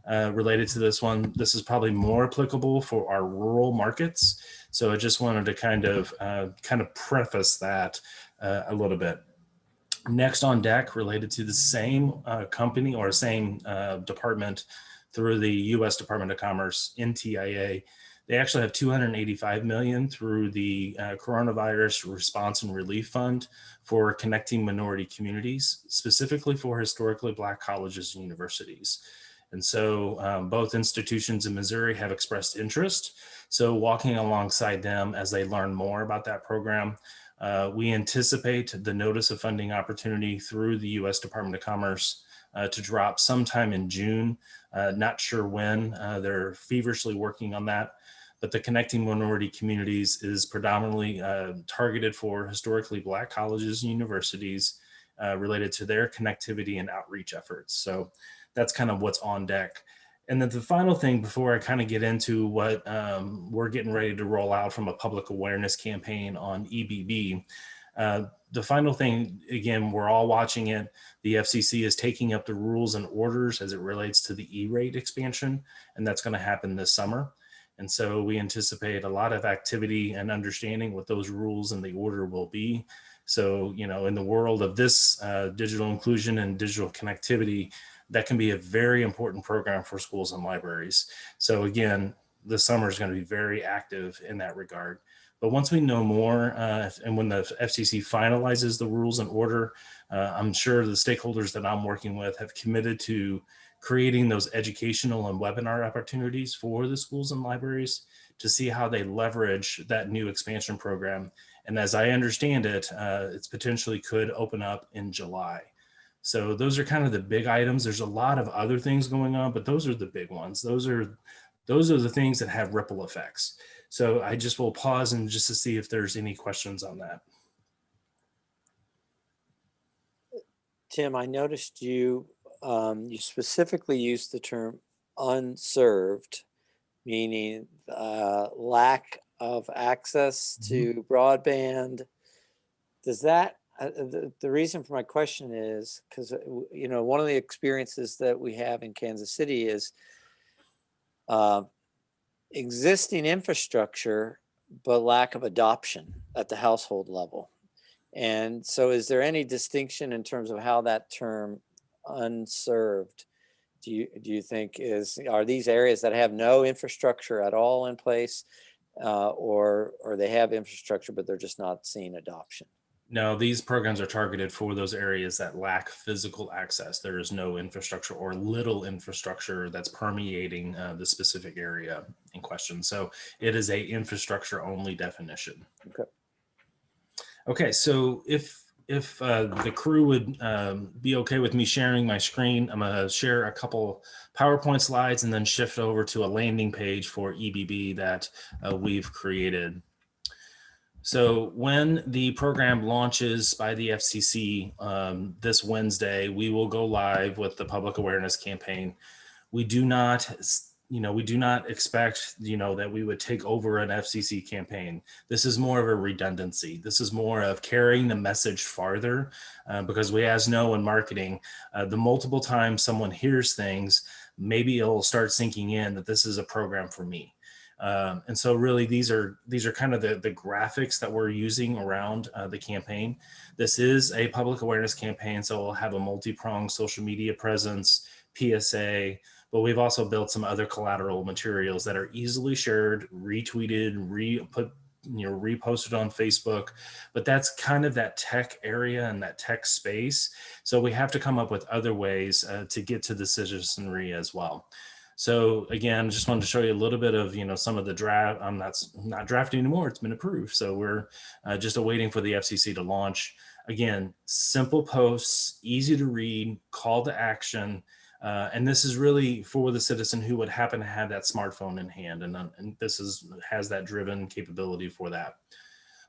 related to this one. This is probably more applicable for our rural markets. So I just wanted to kind of preface that a little bit. Next on deck, related to the same company or same department through the U.S. Department of Commerce, NTIA, they actually have $285 million through the Coronavirus Response and Relief Fund for connecting minority communities, specifically for historically Black colleges and universities. And so both institutions in Missouri have expressed interest. So walking alongside them as they learn more about that program, we anticipate the notice of funding opportunity through the U.S. Department of Commerce to drop sometime in June. Not sure when. They're feverishly working on that. But the Connecting Minority Communities is predominantly targeted for historically Black colleges and universities related to their connectivity and outreach efforts. So that's kind of what's on deck. And then the final thing before I kind of get into what we're getting ready to roll out from a public awareness campaign on EBB, the final thing, again, we're all watching it. The FCC is taking up the rules and orders as it relates to the E-rate expansion, and that's going to happen this summer. And so we anticipate a lot of activity and understanding what those rules and the order will be. So, in the world of this digital inclusion and digital connectivity, that can be a very important program for schools and libraries. So again, the summer is going to be very active in that regard. But once we know more, and when the FCC finalizes the rules and order, I'm sure the stakeholders that I'm working with have committed to creating those educational and webinar opportunities for the schools and libraries to see how they leverage that new expansion program. And as I understand it, it's potentially could open up in July. So those are kind of the big items. There's a lot of other things going on, but those are the big ones. Those are the things that have ripple effects. So I just will pause and just to see if there's any questions on that. Tim, I noticed you you specifically used the term unserved, meaning lack of access to broadband. Does that, the reason for my question is because, you know, one of the experiences that we have in Kansas City is existing infrastructure, but lack of adoption at the household level. And so is there any distinction in terms of how that term unserved, do you think are these areas that have no infrastructure at all in place, or they have infrastructure, but they're just not seeing adoption? No, these programs are targeted for those areas that lack physical access. There is no infrastructure or little infrastructure that's permeating the specific area in question. So it is a infrastructure only definition. Okay. Okay, so if the crew would be okay with me sharing my screen, I'm gonna share a couple PowerPoint slides and then shift over to a landing page for EBB that we've created. So when the program launches by the FCC this Wednesday, we will go live with the public awareness campaign. We do not, expect, that we would take over an FCC campaign. This is more of a redundancy. This is more of carrying the message farther because we as know in marketing, the multiple times someone hears things, maybe it'll start sinking in that this is a program for me. And so really these are kind of the graphics that we're using around the campaign. This is a public awareness campaign, so we'll have a multi-pronged social media presence, PSA, but we've also built some other collateral materials that are easily shared, retweeted, reposted on Facebook, but that's kind of that tech area and that tech space. So we have to come up with other ways to get to the citizenry as well. So again, just wanted to show you a little bit of, some of the draft. I'm not drafting anymore. It's been approved. So we're just awaiting for the FCC to launch. Again, simple posts, easy to read, call to action. And this is really for the citizen who would happen to have that smartphone in hand. And this has that driven capability for that.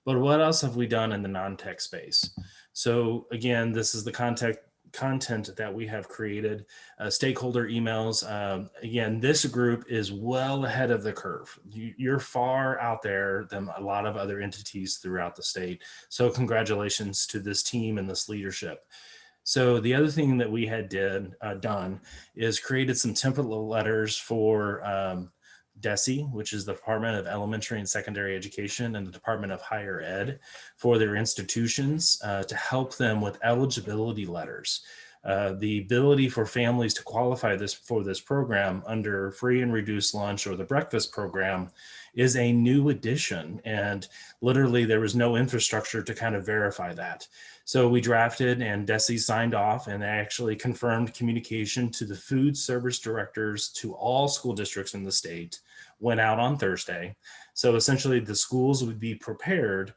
But what else have we done in the non-tech space? So again, this is the content that we have created, stakeholder emails. Again, this group is well ahead of the curve. You're far out there than a lot of other entities throughout the state. So congratulations to this team and this leadership. So the other thing that we had done is created some template letters for DESE, which is the Department of Elementary and Secondary Education, and the Department of Higher Ed for their institutions to help them with eligibility letters. The ability for families to qualify for this program under free and reduced lunch or the breakfast program is a new addition. And literally there was no infrastructure to kind of verify that. So we drafted and DESE signed off and they actually confirmed communication to the food service directors to all school districts in the state went out on Thursday. So essentially the schools would be prepared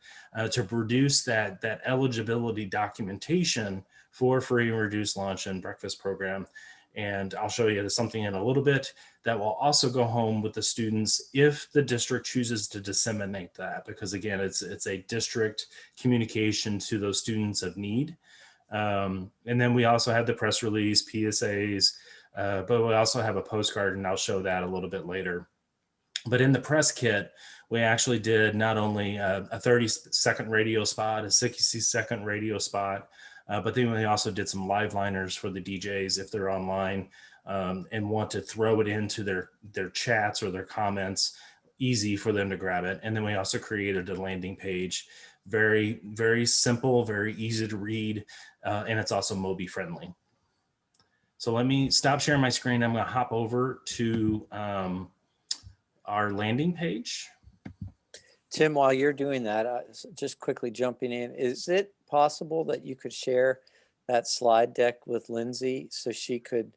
to produce that eligibility documentation for free and reduced lunch and breakfast program. And I'll show you something in a little bit that will also go home with the students if the district chooses to disseminate that, because again, it's a district communication to those students of need. And then we also have the press release, PSAs, but we also have a postcard, and I'll show that a little bit later. But in the press kit, we actually did not only a 30-second radio spot, a 60-second radio spot, but then we also did some live liners for the DJs if they're online and want to throw it into their chats or their comments, easy for them to grab it. And then we also created a landing page, very, very simple, very easy to read, and it's also Mobi friendly. So let me stop sharing my screen. I'm going to hop over to our landing page. Tim, while you're doing that, just quickly jumping in, is it possible that you could share that slide deck with Lindsay so she could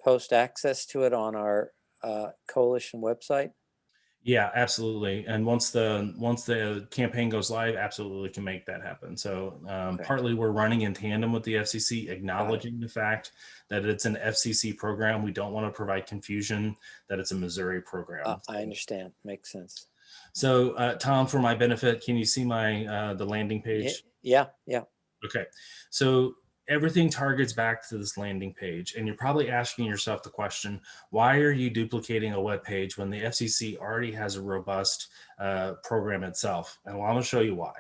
post access to it on our coalition website? Yeah, absolutely. And once the campaign goes live, absolutely can make that happen. So Okay. Partly we're running in tandem with the FCC, acknowledging the fact that it's an FCC program. We don't want to provide confusion that it's a Missouri program. I understand. Makes sense. So Tom, for my benefit, can you see my the landing page? Yeah. Okay. So everything targets back to this landing page. And you're probably asking yourself the question, why are you duplicating a web page when the FCC already has a robust program itself? And I'm going to show you why.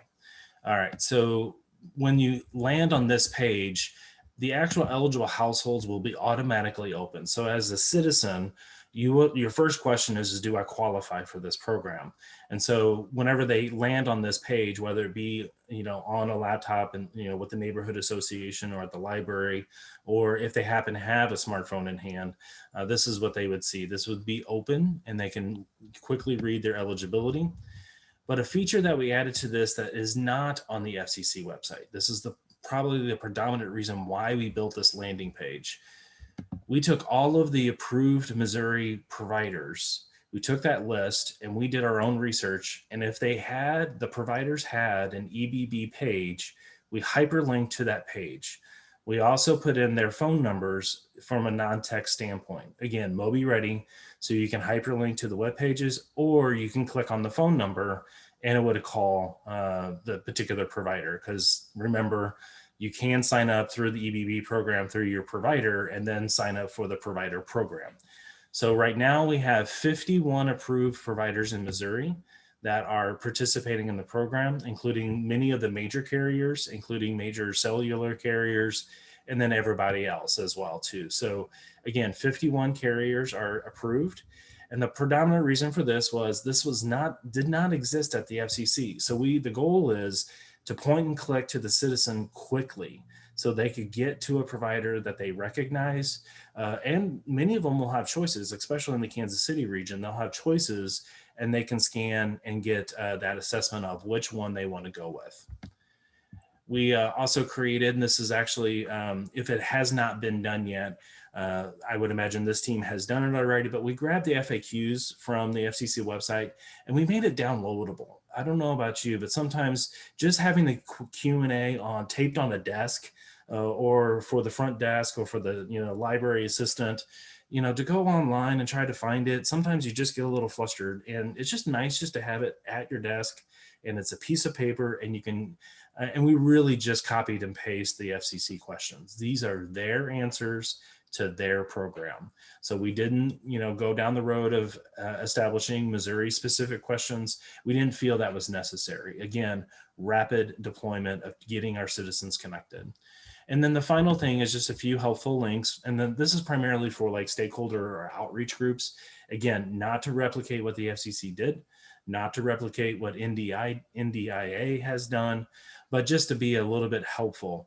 All right, so when you land on this page, the actual eligible households will be automatically open. So as a citizen, your first question is do I qualify for this program? And so whenever they land on this page, whether it be, on a laptop and, with the neighborhood association or at the library, or if they happen to have a smartphone in hand, this is what they would see. This would be open and they can quickly read their eligibility. But a feature that we added to this that is not on the FCC website, this is probably the predominant reason why we built this landing page. We took all of the approved Missouri providers, we took that list and we did our own research. And if the providers had an EBB page, we hyperlinked to that page. We also put in their phone numbers from a non-text standpoint. Again, Mobi ready, so you can hyperlink to the web pages, or you can click on the phone number and it would call the particular provider. Because remember, you can sign up through the EBB program through your provider and then sign up for the provider program. So right now we have 51 approved providers in Missouri that are participating in the program, including many of the major carriers, including major cellular carriers, and then everybody else as well too. So again, 51 carriers are approved. And the predominant reason for this did not exist at the FCC. So the goal is to point and click to the citizen quickly so they could get to a provider that they recognize. And many of them will have choices, especially in the Kansas City region. They'll have choices and they can scan and get that assessment of which one they want to go with. We also created, and this is actually, if it has not been done yet, I would imagine this team has done it already, but we grabbed the FAQs from the FCC website and we made it downloadable. I don't know about you, but sometimes just having the Q&A taped on a desk or for the front desk or for the library assistant, to go online and try to find it, sometimes you just get a little flustered, and it's just nice just to have it at your desk and it's a piece of paper and you can, and we really just copied and pasted the FCC questions. These are their answers to their program. So we didn't, go down the road of establishing Missouri specific questions. We didn't feel that was necessary. Again, rapid deployment of getting our citizens connected. And then the final thing is just a few helpful links. And then this is primarily for like stakeholder or outreach groups. Again, not to replicate what the FCC did, not to replicate what NDIA has done, but just to be a little bit helpful.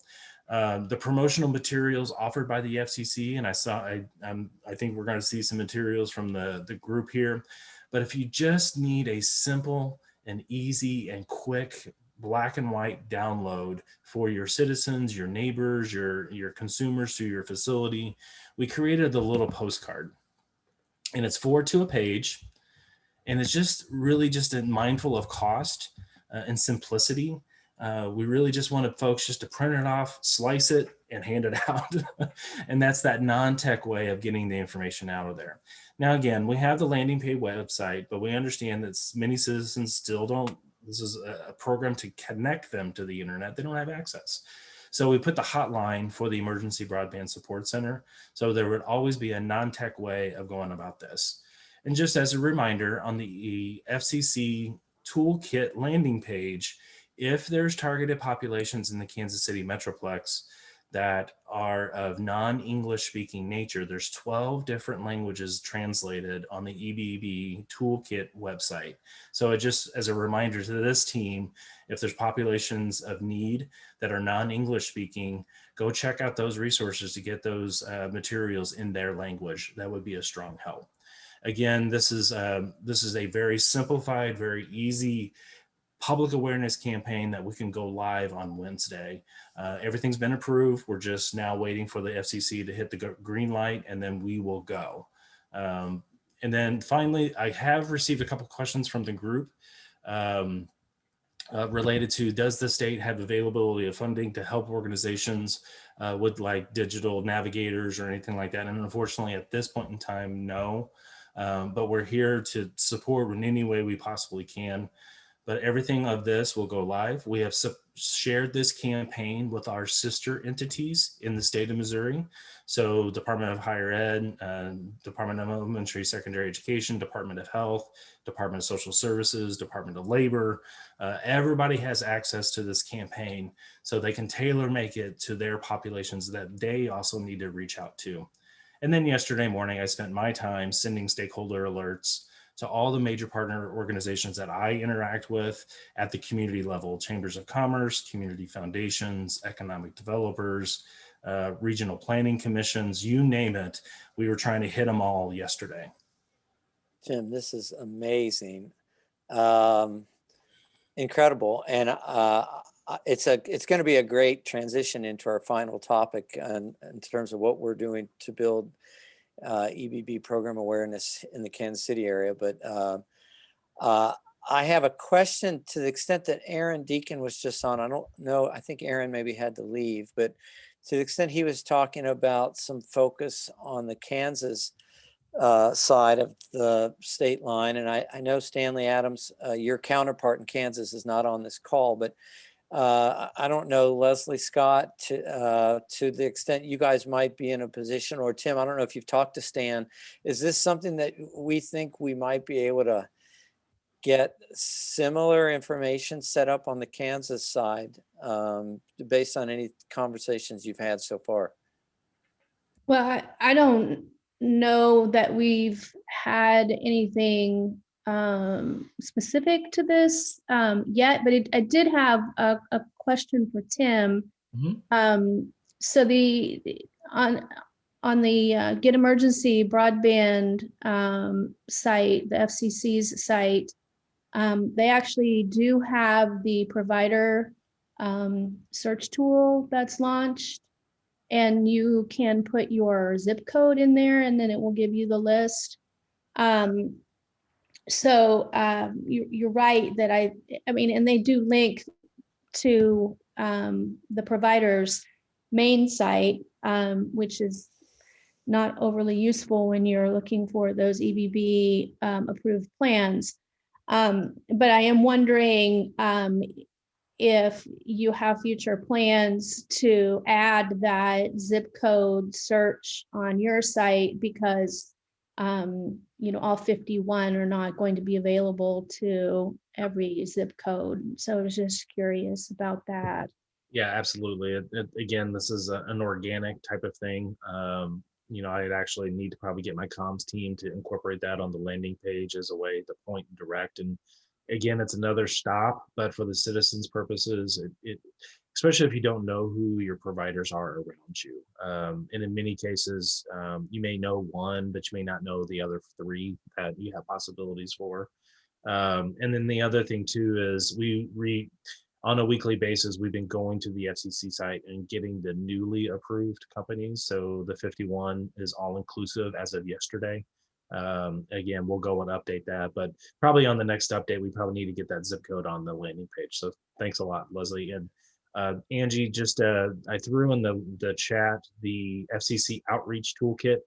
The promotional materials offered by the FCC, and I think we're going to see some materials from the group here, but if you just need a simple and easy and quick black and white download for your citizens, your neighbors, your consumers to your facility, we created the little postcard, and it's 4 to a page, and it's just really just mindful of cost and simplicity. We really just wanted folks just to print it off, slice it, and hand it out. And that's that non-tech way of getting the information out of there. Now, again, we have the landing page website, but we understand that many citizens still don't. This is a program to connect them to the internet. They don't have access. So we put the hotline for the Emergency Broadband Support Center. So there would always be a non-tech way of going about this. And just as a reminder, on the FCC Toolkit landing page, if there's targeted populations in the Kansas City Metroplex that are of non-English speaking nature, there's 12 different languages translated on the EBB Toolkit website. So just as a reminder to this team, if there's populations of need that are non-English speaking, go check out those resources to get those materials in their language. That would be a strong help. Again, this is a very simplified, very easy public awareness campaign that we can go live on Wednesday. Everything's been approved. We're just now waiting for the FCC to hit the green light, and then we will go. And then finally, I have received a couple questions from the group related to, does the state have availability of funding to help organizations with like digital navigators or anything like that? And unfortunately, at this point in time, no. But we're here to support in any way we possibly can. but everything of this will go live. We have shared this campaign with our sister entities in the state of Missouri. So Department of Higher Ed, Department of Elementary Secondary Education, Department of Health, Department of Social Services, Department of Labor. Everybody has access to this campaign so they can tailor make it to their populations that they also need to reach out to. And then yesterday morning, I spent my time sending stakeholder alerts to all the major partner organizations that I interact with at the community level: chambers of commerce, community foundations, economic developers, regional planning commissions, you name it. We were trying to hit them all yesterday. Jim, this is amazing. Incredible. And it's going to be a great transition into our final topic in terms of what we're doing to build EBB program awareness in the Kansas City area. But I have a question to the extent that Aaron Deacon was just on. I don't know, I think Aaron maybe had to leave, but to the extent he was talking about some focus on the Kansas side of the state line. And I know Stanley Adams, your counterpart in Kansas, is not on this call, but I don't know, Leslie Scott, to the extent you guys might be in a position, or Tim, I don't know if you've talked to Stan, is this something that we think we might be able to get similar information set up on the Kansas side based on any conversations you've had so far? Well, I don't know that we've had anything specific to this yet, but I did have a question for Tim. Mm-hmm. So on the Get Emergency Broadband site, the FCC's site, they actually do have the provider search tool that's launched, and you can put your zip code in there and then it will give you the list. So you're right that I mean, and they do link to the provider's main site, which is not overly useful when you're looking for those EBB approved plans. But I am wondering if you have future plans to add that zip code search on your site, because all 51 are not going to be available to every zip code. So I was just curious about that. Yeah, absolutely. Again, this is an organic type of thing. I'd actually need to probably get my comms team to incorporate that on the landing page as a way to point and direct. And again, it's another stop, but for the citizens' purposes, it especially if you don't know who your providers are around you. And in many cases, you may know one, but you may not know the other three that you have possibilities for. And then the other thing too is we on a weekly basis, we've been going to the FCC site and getting the newly approved companies. So the 51 is all inclusive as of yesterday. Again, we'll go and update that, but probably on the next update, we probably need to get that zip code on the landing page. So thanks a lot, Leslie. And Angie, just I threw in the chat the FCC outreach toolkit.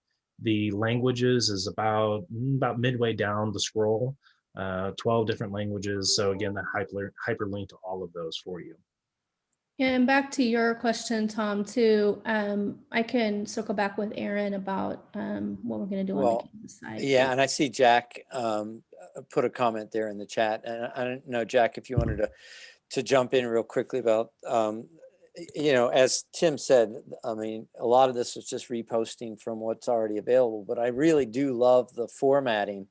The languages is about midway down the scroll. 12 different languages. So again, the hyperlink to all of those for you. Yeah, and back to your question, Tom, too. I can circle back with Aaron about what we're going to do on the Kansas side. Yeah, and I see Jack put a comment there in the chat. And I don't know, Jack, if you wanted to jump in real quickly about, as Tim said, I mean, a lot of this was just reposting from what's already available, but I really do love the formatting,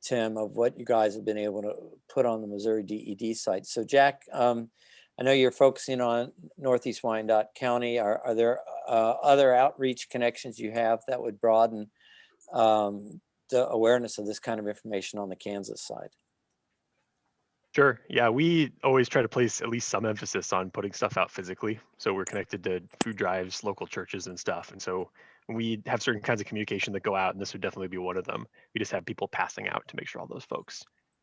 Tim, of what you guys have been able to put on the Missouri DED site. So Jack, I know you're focusing on Northeast Wyandotte County. Are there other outreach connections you have that would broaden the awareness of this kind of information on the Kansas side? Sure. Yeah, we always try to place at least some emphasis on putting stuff out physically. So we're connected to food drives, local churches and stuff. And so we have certain kinds of communication that go out, and this would definitely be one of them. We just have people passing out to make sure all those folks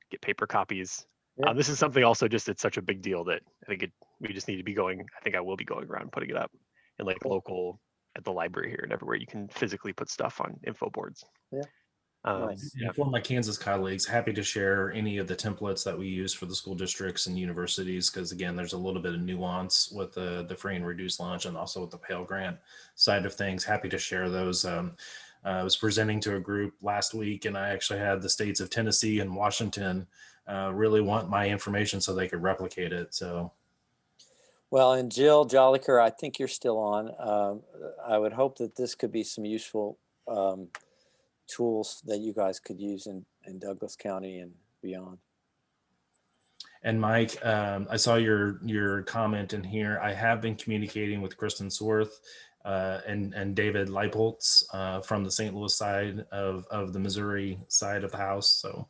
get paper copies. Yeah. This is something also just, it's such a big deal that I think we just need to be going. I think I will be going around putting it up in local, at the library here and everywhere you can physically put stuff on info boards. Yeah. Nice. And for my Kansas colleagues, happy to share any of the templates that we use for the school districts and universities, because again, there's a little bit of nuance with the free and reduced lunch and also with the Pell Grant side of things. Happy to share those. I was presenting to a group last week, and I actually had the states of Tennessee and Washington really want my information so they could replicate it. So. Well, and Jill Jolliker, I think you're still on. I would hope that this could be some useful tools that you guys could use in Douglas County and beyond. And Mike, I saw your comment in here. I have been communicating with Kristen Swarth and David Leipoltz from the St. Louis side of the Missouri side of the house. So.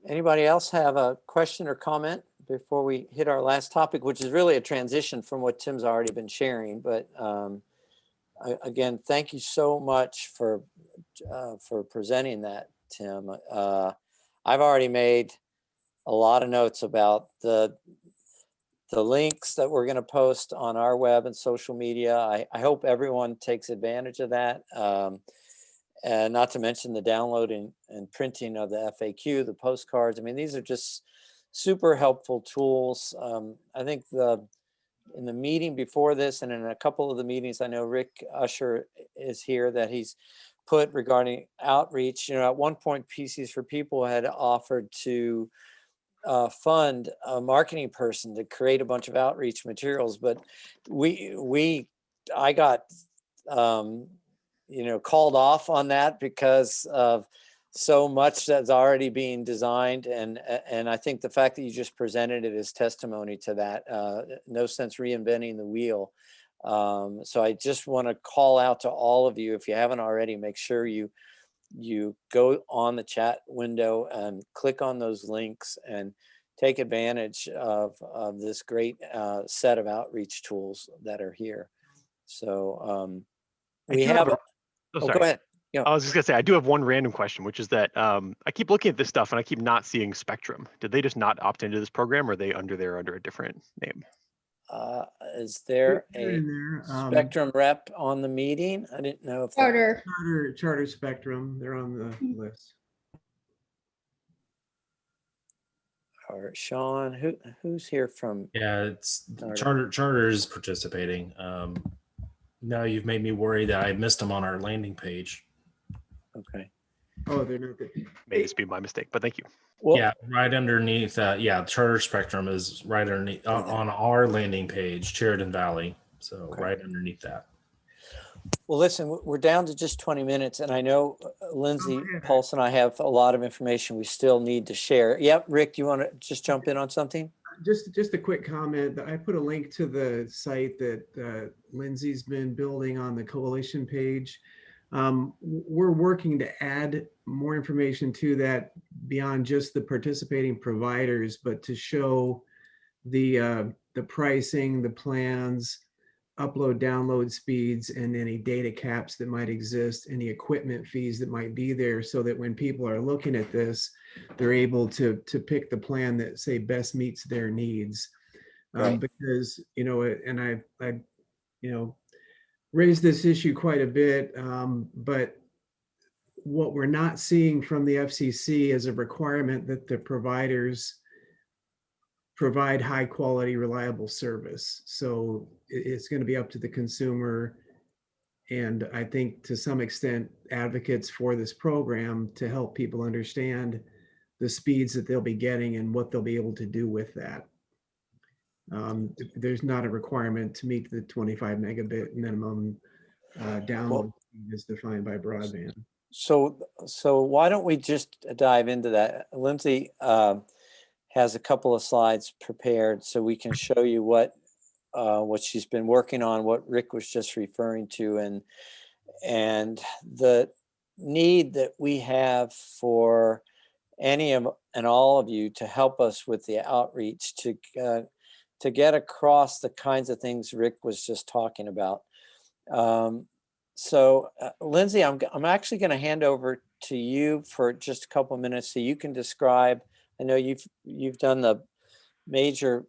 Anybody else have a question or comment before we hit our last topic, which is really a transition from what Tim's already been sharing. But again, thank you so much for presenting that, Tim. I've already made a lot of notes about the links that we're going to post on our web and social media. I hope everyone takes advantage of that. And not to mention the downloading and printing of the FAQ, the postcards. I mean, these are just super helpful tools. I think in the meeting before this and in a couple of the meetings, I know Rick Usher is here, that he's put regarding outreach. You know, at one point, PCs for People had offered to fund a marketing person to create a bunch of outreach materials, but I got called off on that because of so much that's already being designed. And I think the fact that you just presented it is testimony to that. No sense reinventing the wheel. So I just want to call out to all of you, if you haven't already, make sure you go on the chat window and click on those links and take advantage of this great set of outreach tools that are here. So we have. Go ahead. Yeah. I was just gonna say, I do have one random question, which is that I keep looking at this stuff and I keep not seeing Spectrum. Did they just not opt into this program, or are they under a different name? Is there They're a in there. Spectrum rep on the meeting? I didn't know if Charter Spectrum, they're on the list. Or Sean, who's here from? Yeah, it's Charter is participating. No, you've made me worry that I missed them on our landing page. Okay. Oh, they're not good. May this be my mistake, but thank you. Well, yeah, right underneath. Charter Spectrum is right underneath on our landing page, Sheridan Valley. So okay. Right underneath that. Well, listen, we're down to just 20 minutes, and I know Lindsay, Pulse, and I have a lot of information we still need to share. Yep, Rick, do you want to just jump in on something? Just a quick comment. I put a link to the site that Lindsay's been building on the coalition page. We're working to add more information to that beyond just the participating providers, but to show the pricing, the plans, upload, download speeds, and any data caps that might exist, any equipment fees that might be there, so that when people are looking at this, they're able to pick the plan that, say, best meets their needs. Right. Because, and I raised this issue quite a bit, but what we're not seeing from the FCC is a requirement that the providers provide high quality, reliable service. So it's going to be up to the consumer, and I think to some extent advocates for this program to help people understand the speeds that they'll be getting and what they'll be able to do with that. There's not a requirement to meet the 25 megabit minimum download speed as defined by broadband. So why don't we just dive into that? Lindsay has a couple of slides prepared so we can show you what she's been working on, what Rick was just referring to, and the need that we have for any and all of you to help us with the outreach to get across the kinds of things Rick was just talking about. So Lindsay, I'm actually going to hand over to you for just a couple of minutes so you can describe. I know you've done the major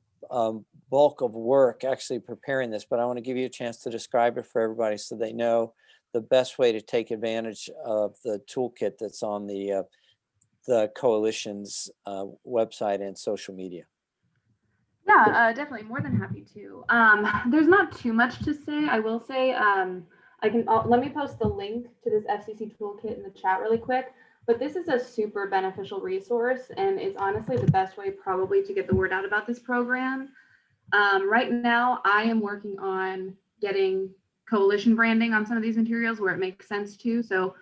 bulk of work actually preparing this, but I want to give you a chance to describe it for everybody so they know the best way to take advantage of the toolkit that's on the coalition's website and social media. Yeah, definitely, more than happy to. There's not too much to say. I will say, let me post the link to this FCC toolkit in the chat really quick, but this is a super beneficial resource, and it's honestly the best way probably to get the word out about this program. Right now, I am working on getting coalition branding on some of these materials where it makes sense to, so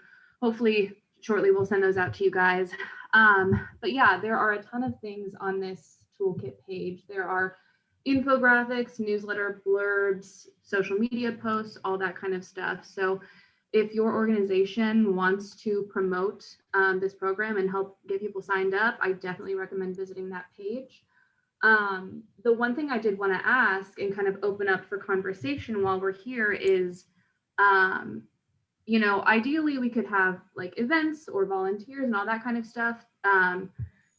hopefully shortly we'll send those out to you guys. But yeah, there are a ton of things on this toolkit page. There are infographics, newsletter blurbs, social media posts, all that kind of stuff. So if your organization wants to promote this program and help get people signed up, I definitely recommend visiting that page. The one thing I did want to ask and kind of open up for conversation while we're here is, you know, ideally we could have like events or volunteers and all that kind of stuff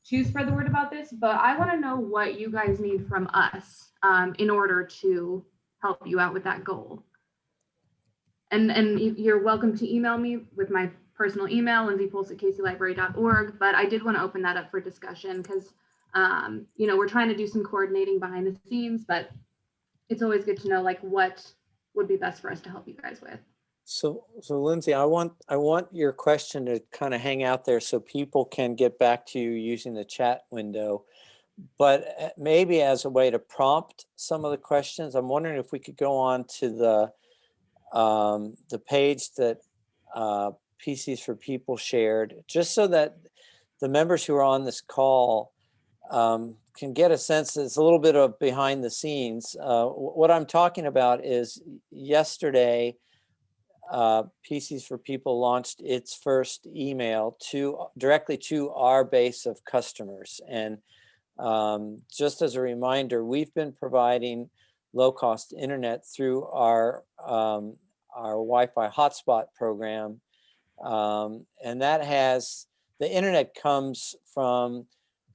to spread the word about this, but I want to know what you guys need from us in order to help you out with that goal. And you're welcome to email me with my personal email, lindsaypulse@kclibrary.org, but I did want to open that up for discussion because, you know, we're trying to do some coordinating behind the scenes, but it's always good to know like what would be best for us to help you guys with. So Lindsay, I want your question to kind of hang out there so people can get back to you using the chat window. But maybe as a way to prompt some of the questions, I'm wondering if we could go on to the page that PCs for People shared, just so that the members who are on this call can get a sense. It's a little bit of behind the scenes. What I'm talking about is yesterday, PCs for People launched its first email directly to our base of customers. And just as a reminder, we've been providing low-cost internet through our Wi-Fi hotspot program. And that the internet comes from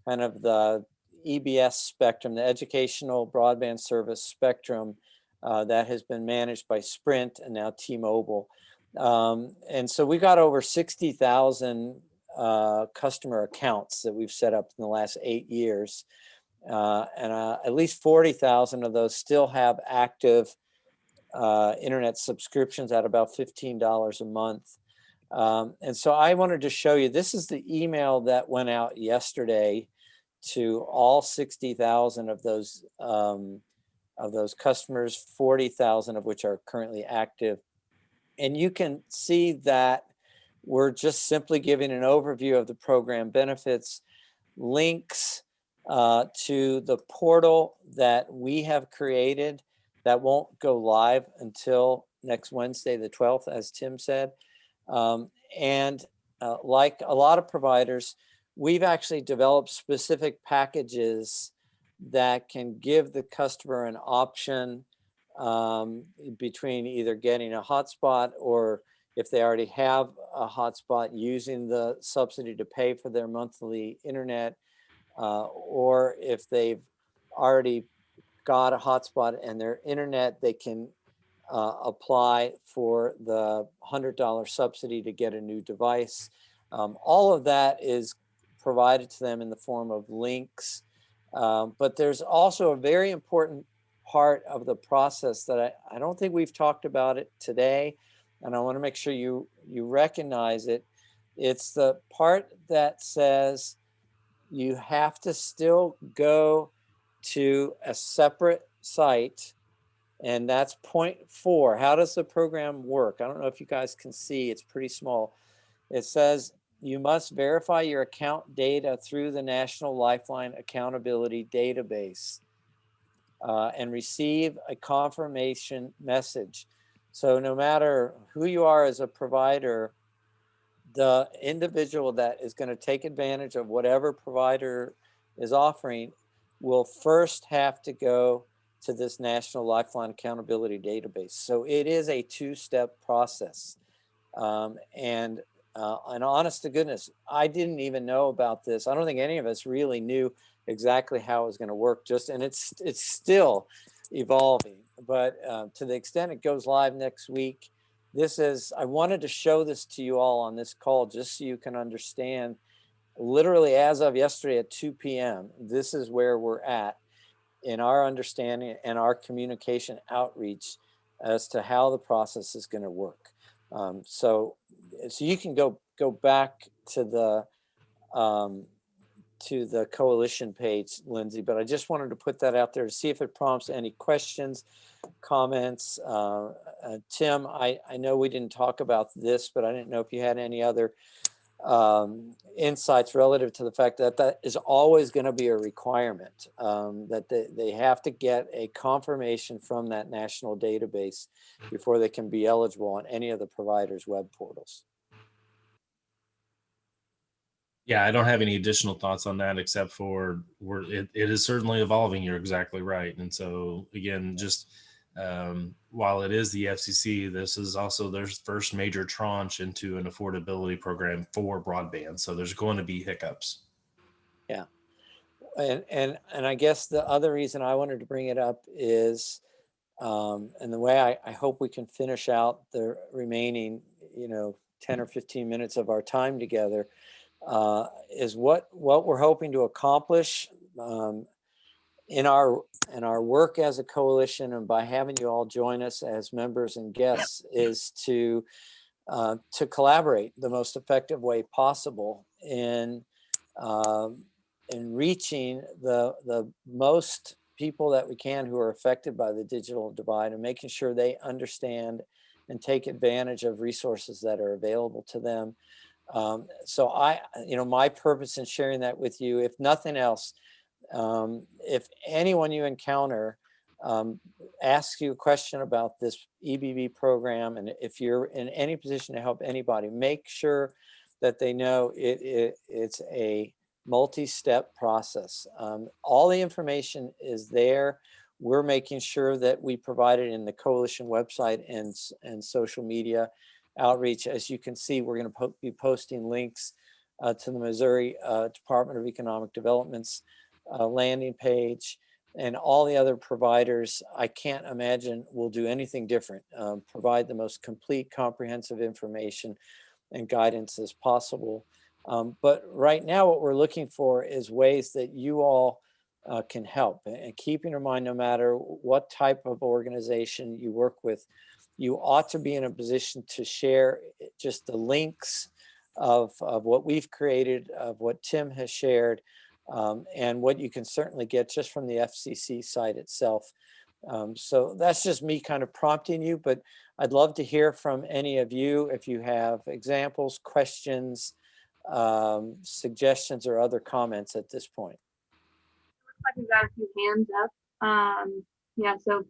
kind of the EBS spectrum, the Educational Broadband Service spectrum, that has been managed by Sprint and now T-Mobile. And so we got over 60,000 customer accounts that we've set up in the last 8 years. And at least 40,000 of those still have active internet subscriptions at about $15 a month. And so I wanted to show you, this is the email that went out yesterday to all 60,000 of those customers, 40,000 of which are currently active. And you can see that we're just simply giving an overview of the program benefits, links to the portal that we have created that won't go live until next Wednesday, the 12th, as Tim said. And like a lot of providers, we've actually developed specific packages that can give the customer an option between either getting a hotspot, or if they already have a hotspot, using the subsidy to pay for their monthly internet, or if they've already got a hotspot and their internet, they can apply for the $100 subsidy to get a new device. All of that is provided to them in the form of links. But there's also a very important part of the process that I don't think we've talked about it today, and I want to make sure you recognize it. It's the part that says you have to still go to a separate site, and that's point 4. How does the program work? I don't know if you guys can see, it's pretty small. It says you must verify your account data through the National Lifeline Accountability Database and receive a confirmation message. So no matter who you are as a provider, the individual that is going to take advantage of whatever provider is offering will first have to go to this National Lifeline Accountability Database. So it is a 2-step process. And And honest to goodness, I didn't even know about this. I don't think any of us really knew exactly how it was going to work. And it's still evolving. But to the extent it goes live next week, I wanted to show this to you all on this call just so you can understand. Literally, as of yesterday at 2 p.m., this is where we're at in our understanding and our communication outreach as to how the process is going to work. So you can go back to the coalition page, Lindsay, but I just wanted to put that out there to see if it prompts any questions, comments. Tim, I know we didn't talk about this, but I didn't know if you had any other insights relative to the fact that that is always going to be a requirement, that they have to get a confirmation from that national database before they can be eligible on any of the providers' web portals. Yeah, I don't have any additional thoughts on that except for it is certainly evolving. You're exactly right. And so again, just while it is the FCC, this is also their first major tranche into an affordability program for broadband. So there's going to be hiccups. Yeah. And I guess the other reason I wanted to bring it up is, and the way I hope we can finish out the remaining, 10 or 15 minutes of our time together, is what we're hoping to accomplish in our work as a coalition, and by having you all join us as members and guests, is to collaborate the most effective way possible in reaching the most people that we can who are affected by the digital divide, and making sure they understand and take advantage of resources that are available to them. So my purpose in sharing that with you, if nothing else, if anyone you encounter asks you a question about this EBB program, and if you're in any position to help anybody, make sure that they know it's a multi-step process. All the information is there. We're making sure that we provide it in the coalition website and social media outreach. As you can see, we're going to be posting links to the Missouri Department of Economic Development's landing page, and all the other providers. I can't imagine will do anything different. Provide the most complete, comprehensive information and guidance as possible. But right now, what we're looking for is ways that you all can help. And keeping in mind, no matter what type of organization you work with, you ought to be in a position to share just the links of what we've created, of what Tim has shared, and what you can certainly get just from the FCC site itself. So that's just me kind of prompting you, but I'd love to hear from any of you if you have examples, questions, suggestions, or other comments at this point. Looks like we've got a few hands up. Yeah, so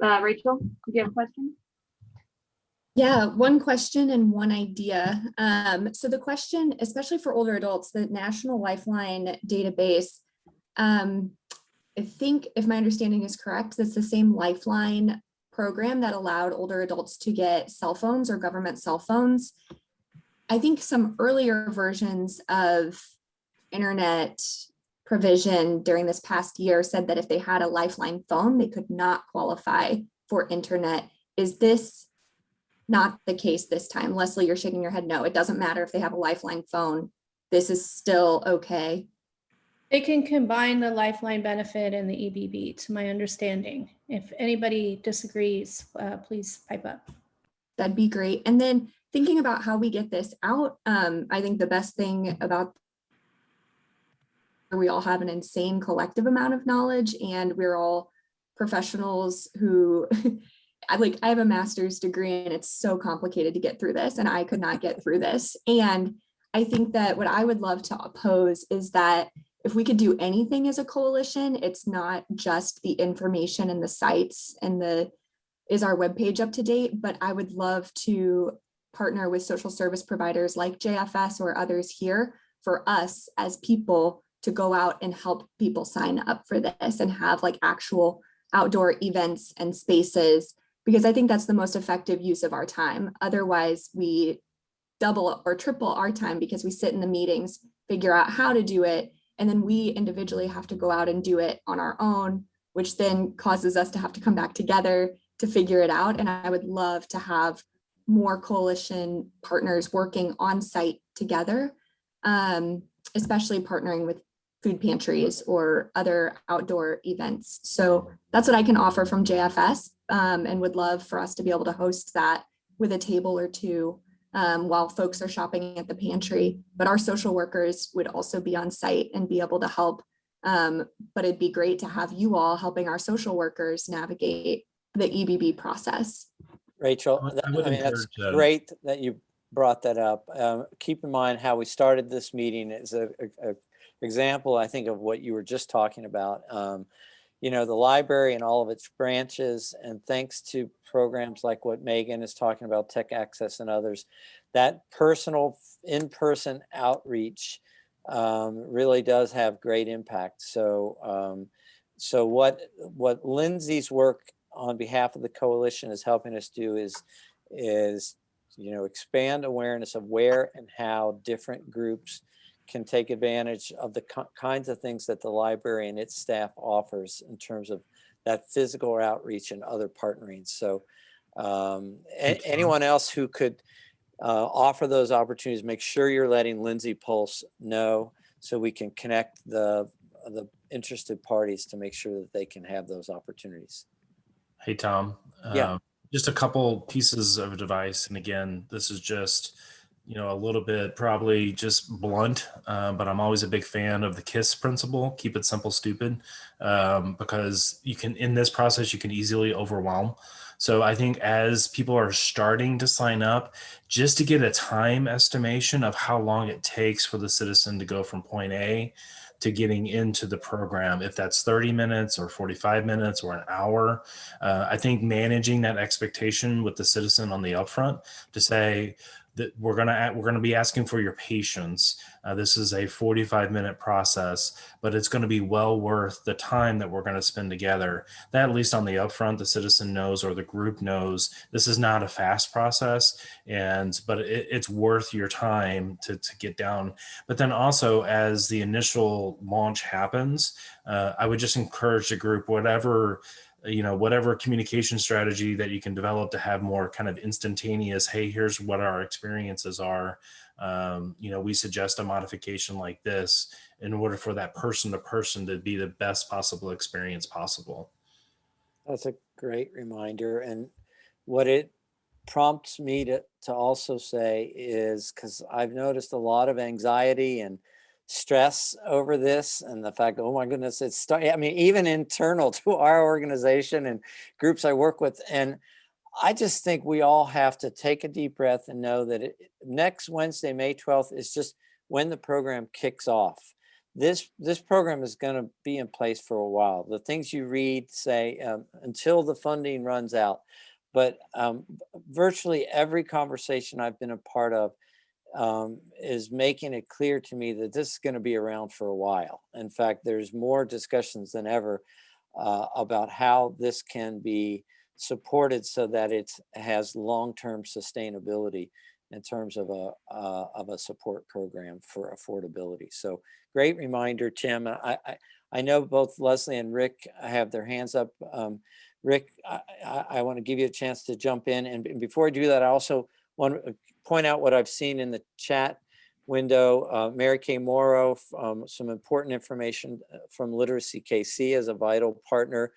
Rachel, do you have a question? Yeah, one question and one idea. So the question, especially for older adults, the National Lifeline database, I think if my understanding is correct, that's the same Lifeline program that allowed older adults to get cell phones or government cell phones. I think some earlier versions of internet provision during this past year said that if they had a Lifeline phone, they could not qualify for internet. Is this not the case this time? Leslie, you're shaking your head no. It doesn't matter if they have a Lifeline phone. This is still okay. They can combine the Lifeline benefit and the EBB, to my understanding. If anybody disagrees, please pipe up. That'd be great. And then thinking about how we get this out, I think the best thing about we all have an insane collective amount of knowledge, and we're all professionals who I have a master's degree, and it's so complicated to get through this, and I could not get through this. And I think that what I would love to oppose is that if we could do anything as a coalition, it's not just the information and the sites and is our webpage up to date, but I would love to partner with social service providers like JFS or others here for us as people to go out and help people sign up for this and have like actual outdoor events and spaces, because I think that's the most effective use of our time. Otherwise, we double or triple our time because we sit in the meetings, figure out how to do it, and then we individually have to go out and do it on our own, which then causes us to have to come back together to figure it out. And I would love to have more coalition partners working on site together, especially partnering with food pantries or other outdoor events. So that's what I can offer from JFS, and would love for us to be able to host that with a table or two while folks are shopping at the pantry. But our social workers would also be on site and be able to help. But it'd be great to have you all helping our social workers navigate the EBB process. Rachel, I would that's encourage, great that you brought that up. Keep in mind how we started this meeting is a example, I think, of what you were just talking about. You know, the library and all of its branches, and thanks to programs like what Megan is talking about, Tech Access and others, that personal in-person outreach really does have great impact. So, so what Lindsay's work on behalf of the coalition is helping us do is you know, expand awareness of where and how different groups can take advantage of the kinds of things that the library and its staff offers in terms of that physical outreach and other partnering. So anyone else who could offer those opportunities, make sure you're letting Lindsay Pulse know so we can connect the interested parties to make sure that they can have those opportunities. Hey, Tom. Yeah. Just a couple pieces of advice. And again, this is just, you know, a little bit probably just blunt, but I'm always a big fan of the KISS principle, keep it simple, stupid, because you can, in this process, you can easily overwhelm. So I think as people are starting to sign up, just to get a time estimation of how long it takes for the citizen to go from point A to getting into the program, if that's 30 minutes or 45 minutes or an hour, I think managing that expectation with the citizen on the upfront to say that we're gonna be asking for your patience. This is a 45-minute process, but it's going to be well worth the time that we're going to spend together. That, at least on the upfront, the citizen knows, or the group knows, this is not a fast process, but it's worth your time to get down. But then also, as the initial launch happens, I would just encourage the group, whatever communication strategy that you can develop to have more kind of instantaneous, hey, here's what our experiences are. We suggest a modification like this in order for that person to person to be the best possible experience possible. That's a great reminder. And what it prompts me to also say is, because I've noticed a lot of anxiety and stress over this, and the fact, oh my goodness, even internal to our organization and groups I work with. And I just think we all have to take a deep breath and know that next Wednesday, May 12th, is just when the program kicks off. This program is going to be in place for a while. The things you read say until the funding runs out. But virtually every conversation I've been a part of is making it clear to me that this is going to be around for a while. In fact, there's more discussions than ever about how this can be supported so that it has long-term sustainability in terms of a support program for affordability. So great reminder, Tim. I know both Leslie and Rick have their hands up. Rick, I want to give you a chance to jump in. And before I do that, I also want to point out what I've seen in the chat window. Mary Kay Morrow, some important information from Literacy KC as a vital partner,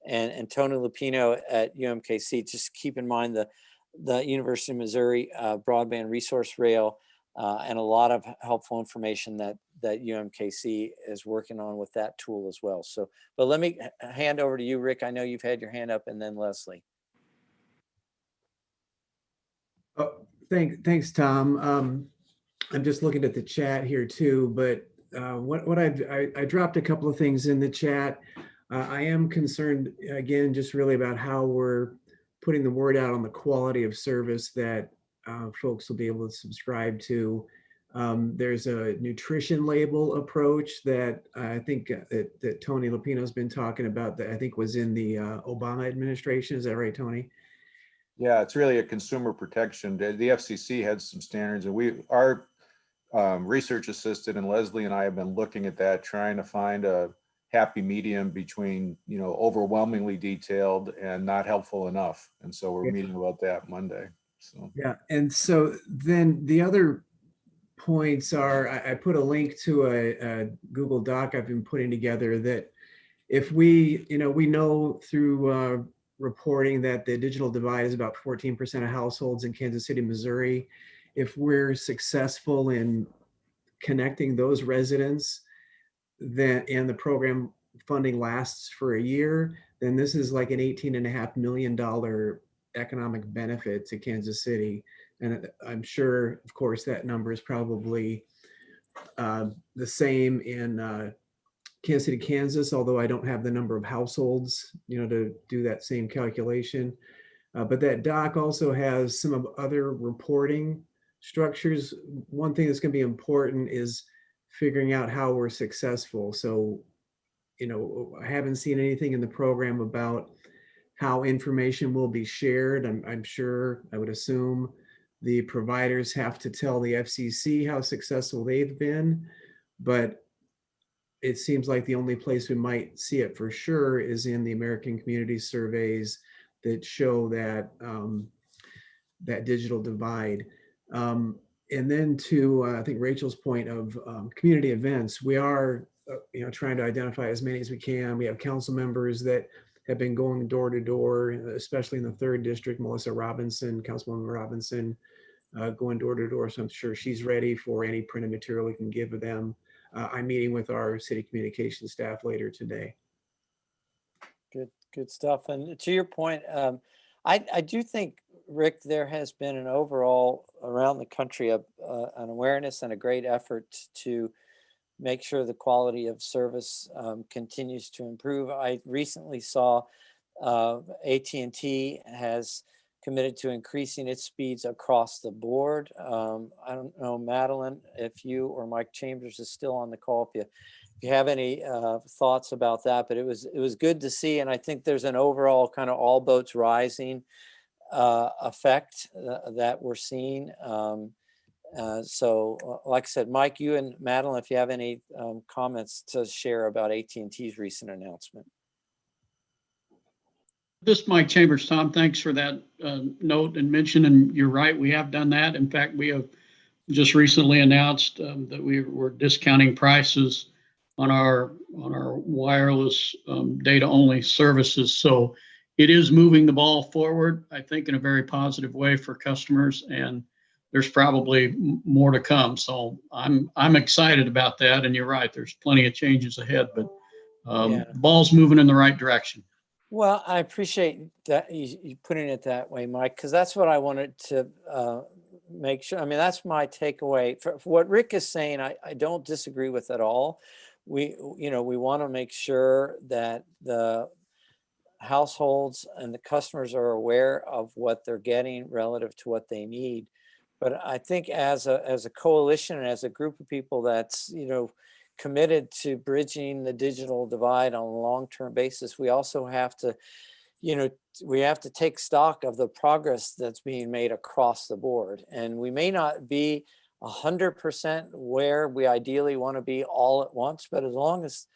and Tony Lupino at UMKC. Just keep in mind the University of Missouri Broadband Resource Rail and a lot of helpful information that UMKC is working on with that tool as well. So, but let me hand over to you, Rick. I know you've had your hand up, and then Leslie. Oh, thanks, Tom. I'm just looking at the chat here too, but what I dropped a couple of things in the chat. I am concerned again, just really about how we're putting the word out on the quality of service that folks will be able to subscribe to. There's a nutrition label approach that I think that Tony Lupino's been talking about, that I think was in the Obama administration. Is that right, Tony? Yeah, it's really a consumer protection. The FCC had some standards, and our research assistant and Leslie and I have been looking at that, trying to find a happy medium between, overwhelmingly detailed and not helpful enough. And so we're meeting about that Monday. So yeah, and so then the other points are, I put a link to a Google Doc I've been putting together that if we know through reporting that the digital divide is about 14% of households in Kansas City, Missouri. If we're successful in connecting those residents, and the program funding lasts for a year, then this is like an $18.5 million economic benefit to Kansas City. And I'm sure, of course, that number is probably the same in Kansas City, Kansas, although I don't have the number of households, to do that same calculation. But that doc also has some of other reporting structures. One thing that's going to be important is figuring out how we're successful. So, I haven't seen anything in the program about how information will be shared. I'm sure, I would assume the providers have to tell the FCC how successful they've been, but it seems like the only place we might see it for sure is in the American Community Surveys that show that that digital divide. And then to I think Rachel's point of community events, we are trying to identify as many as we can. We have council members that have been going door to door, especially in the 3rd district. Melissa Robinson, Councilwoman Robinson, going door to door. So I'm sure she's ready for any printed material we can give them. I'm meeting with our city communications staff later today. Good stuff. And to your point, I do think, Rick, there has been an overall around the country an awareness and a great effort to make sure the quality of service continues to improve. I recently saw AT&T has committed to increasing its speeds across the board. I don't know, Madeline, if you or Mike Chambers is still on the call, if you have any thoughts about that, but it was good to see. And I think there's an overall kind of all boats rising effect that we're seeing. So like I said, Mike, you and Madeline, if you have any comments to share about AT&T's recent announcement. This is Mike Chambers, Tom. Thanks for that note and mention. And you're right, we have done that. In fact, we have just recently announced that we were discounting prices on our wireless data-only services. So it is moving the ball forward, I think, in a very positive way for customers. And there's probably more to come. So I'm excited about that. And you're right, there's plenty of changes ahead, but the ball's moving in the right direction. Well, I appreciate that you putting it that way, Mike, because that's what I wanted to make sure. I mean, that's my takeaway. For what Rick is saying, I don't disagree with at all. We want to make sure that the households and the customers are aware of what they're getting relative to what they need. But I think as a coalition and as a group of people that's, committed to bridging the digital divide on a long-term basis, we also have to, we have to take stock of the progress that's being made across the board. And we may not be 100% where we ideally want to be all at once, but as long as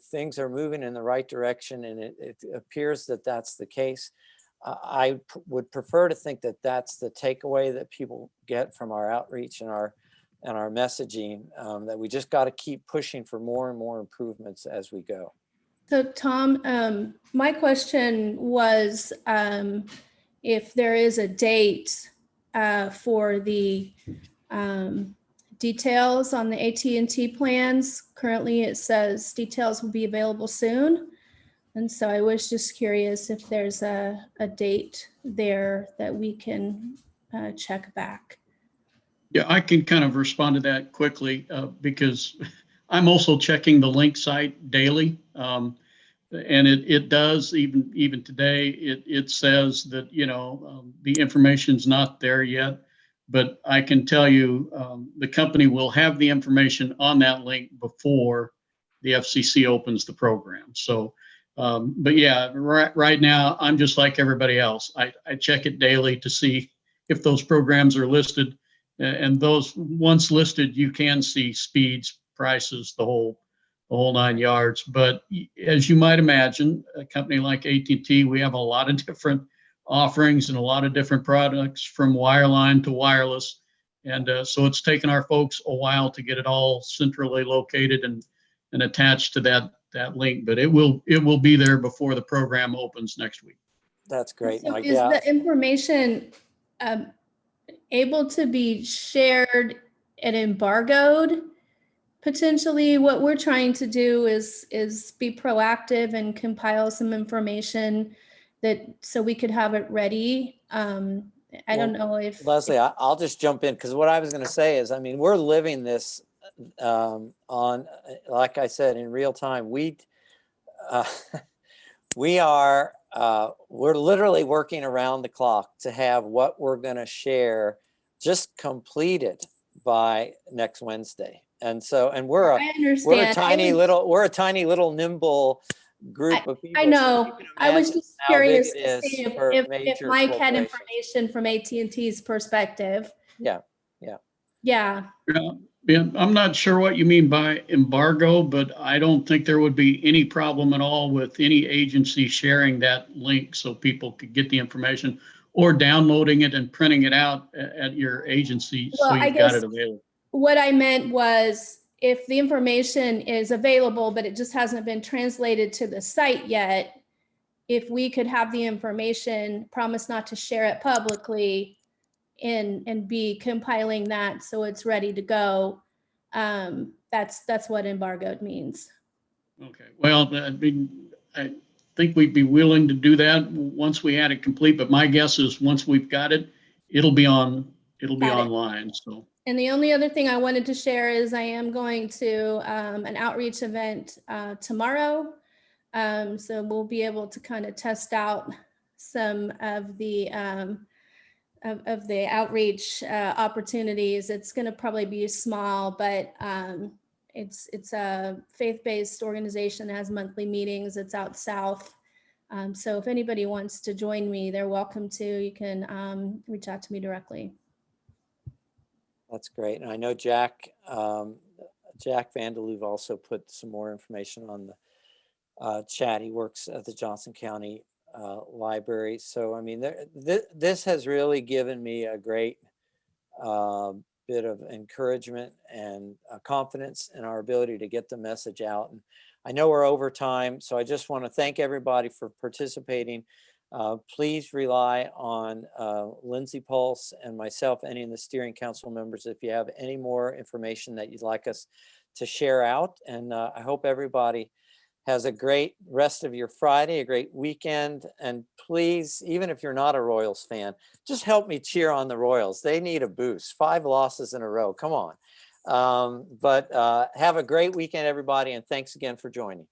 things are moving in the right direction and it appears that that's the case, I would prefer to think that that's the takeaway that people get from our outreach and our messaging, that we just got to keep pushing for more and more improvements as we go. So Tom, my question was if there is a date for the details on the AT&T plans. Currently it says details will be available soon. And so I was just curious if there's a date there that we can check back. Yeah, I can kind of respond to that quickly because I'm also checking the link site daily. And it does, even today, it says that, the information's not there yet, but I can tell you the company will have the information on that link before the FCC opens the program. So But yeah, right now, I'm just like everybody else. I check it daily to see if those programs are listed. And those once listed, you can see speeds, prices, the whole 9 yards. But as you might imagine, a company like AT&T, we have a lot of different offerings and a lot of different products from wireline to wireless. And so it's taken our folks a while to get it all centrally located and attached to that link, but it will be there before the program opens next week. That's great, So Mike. is Yeah. the information able to be shared and embargoed? Potentially, what we're trying to do is be proactive and compile some information so we could have it ready. I don't know if Leslie, I'll just jump in because what I was going to say is, I mean, we're living this on, like I said, in real time. We're literally working around the clock to have what we're going to share just completed by next Wednesday. And so, and we're a tiny little nimble group of people. I know. So I was just curious to see if Mike had corporations. information from AT&T's perspective. Yeah. Yeah. Yeah, I'm not sure what you mean by embargo, but I don't think there would be any problem at all with any agency sharing that link so people could get the information, or downloading it and printing it out at your agency so you've got it available. What I meant was, if the information is available, but it just hasn't been translated to the site yet, if we could have the information, promise not to share it publicly, and be compiling that so it's ready to go. That's what embargoed means. Okay. Well, I mean, I think we'd be willing to do that once we had it complete. But my guess is once we've got it, it'll be online. So. And the only other thing I wanted to share is I am going to an outreach event tomorrow. So we'll be able to kind of test out some of the outreach opportunities. It's going to probably be small, but it's a faith-based organization that has monthly meetings. It's out south. So if anybody wants to join me, they're welcome to. You can reach out to me directly. That's great. And I know Jack Vandaloo also put some more information on the chat. He works at the Johnson County Library. So, I mean, this has really given me a great bit of encouragement and confidence in our ability to get the message out. And I know we're over time, so I just want to thank everybody for participating. Please rely on Lindsay Pulse and myself, any of the steering council members, if you have any more information that you'd like us to share out. And I hope everybody has a great rest of your Friday, a great weekend. And please, even if you're not a Royals fan, just help me cheer on the Royals. They need a boost. 5 losses in a row. Come on. But have a great weekend, everybody. And thanks again for joining.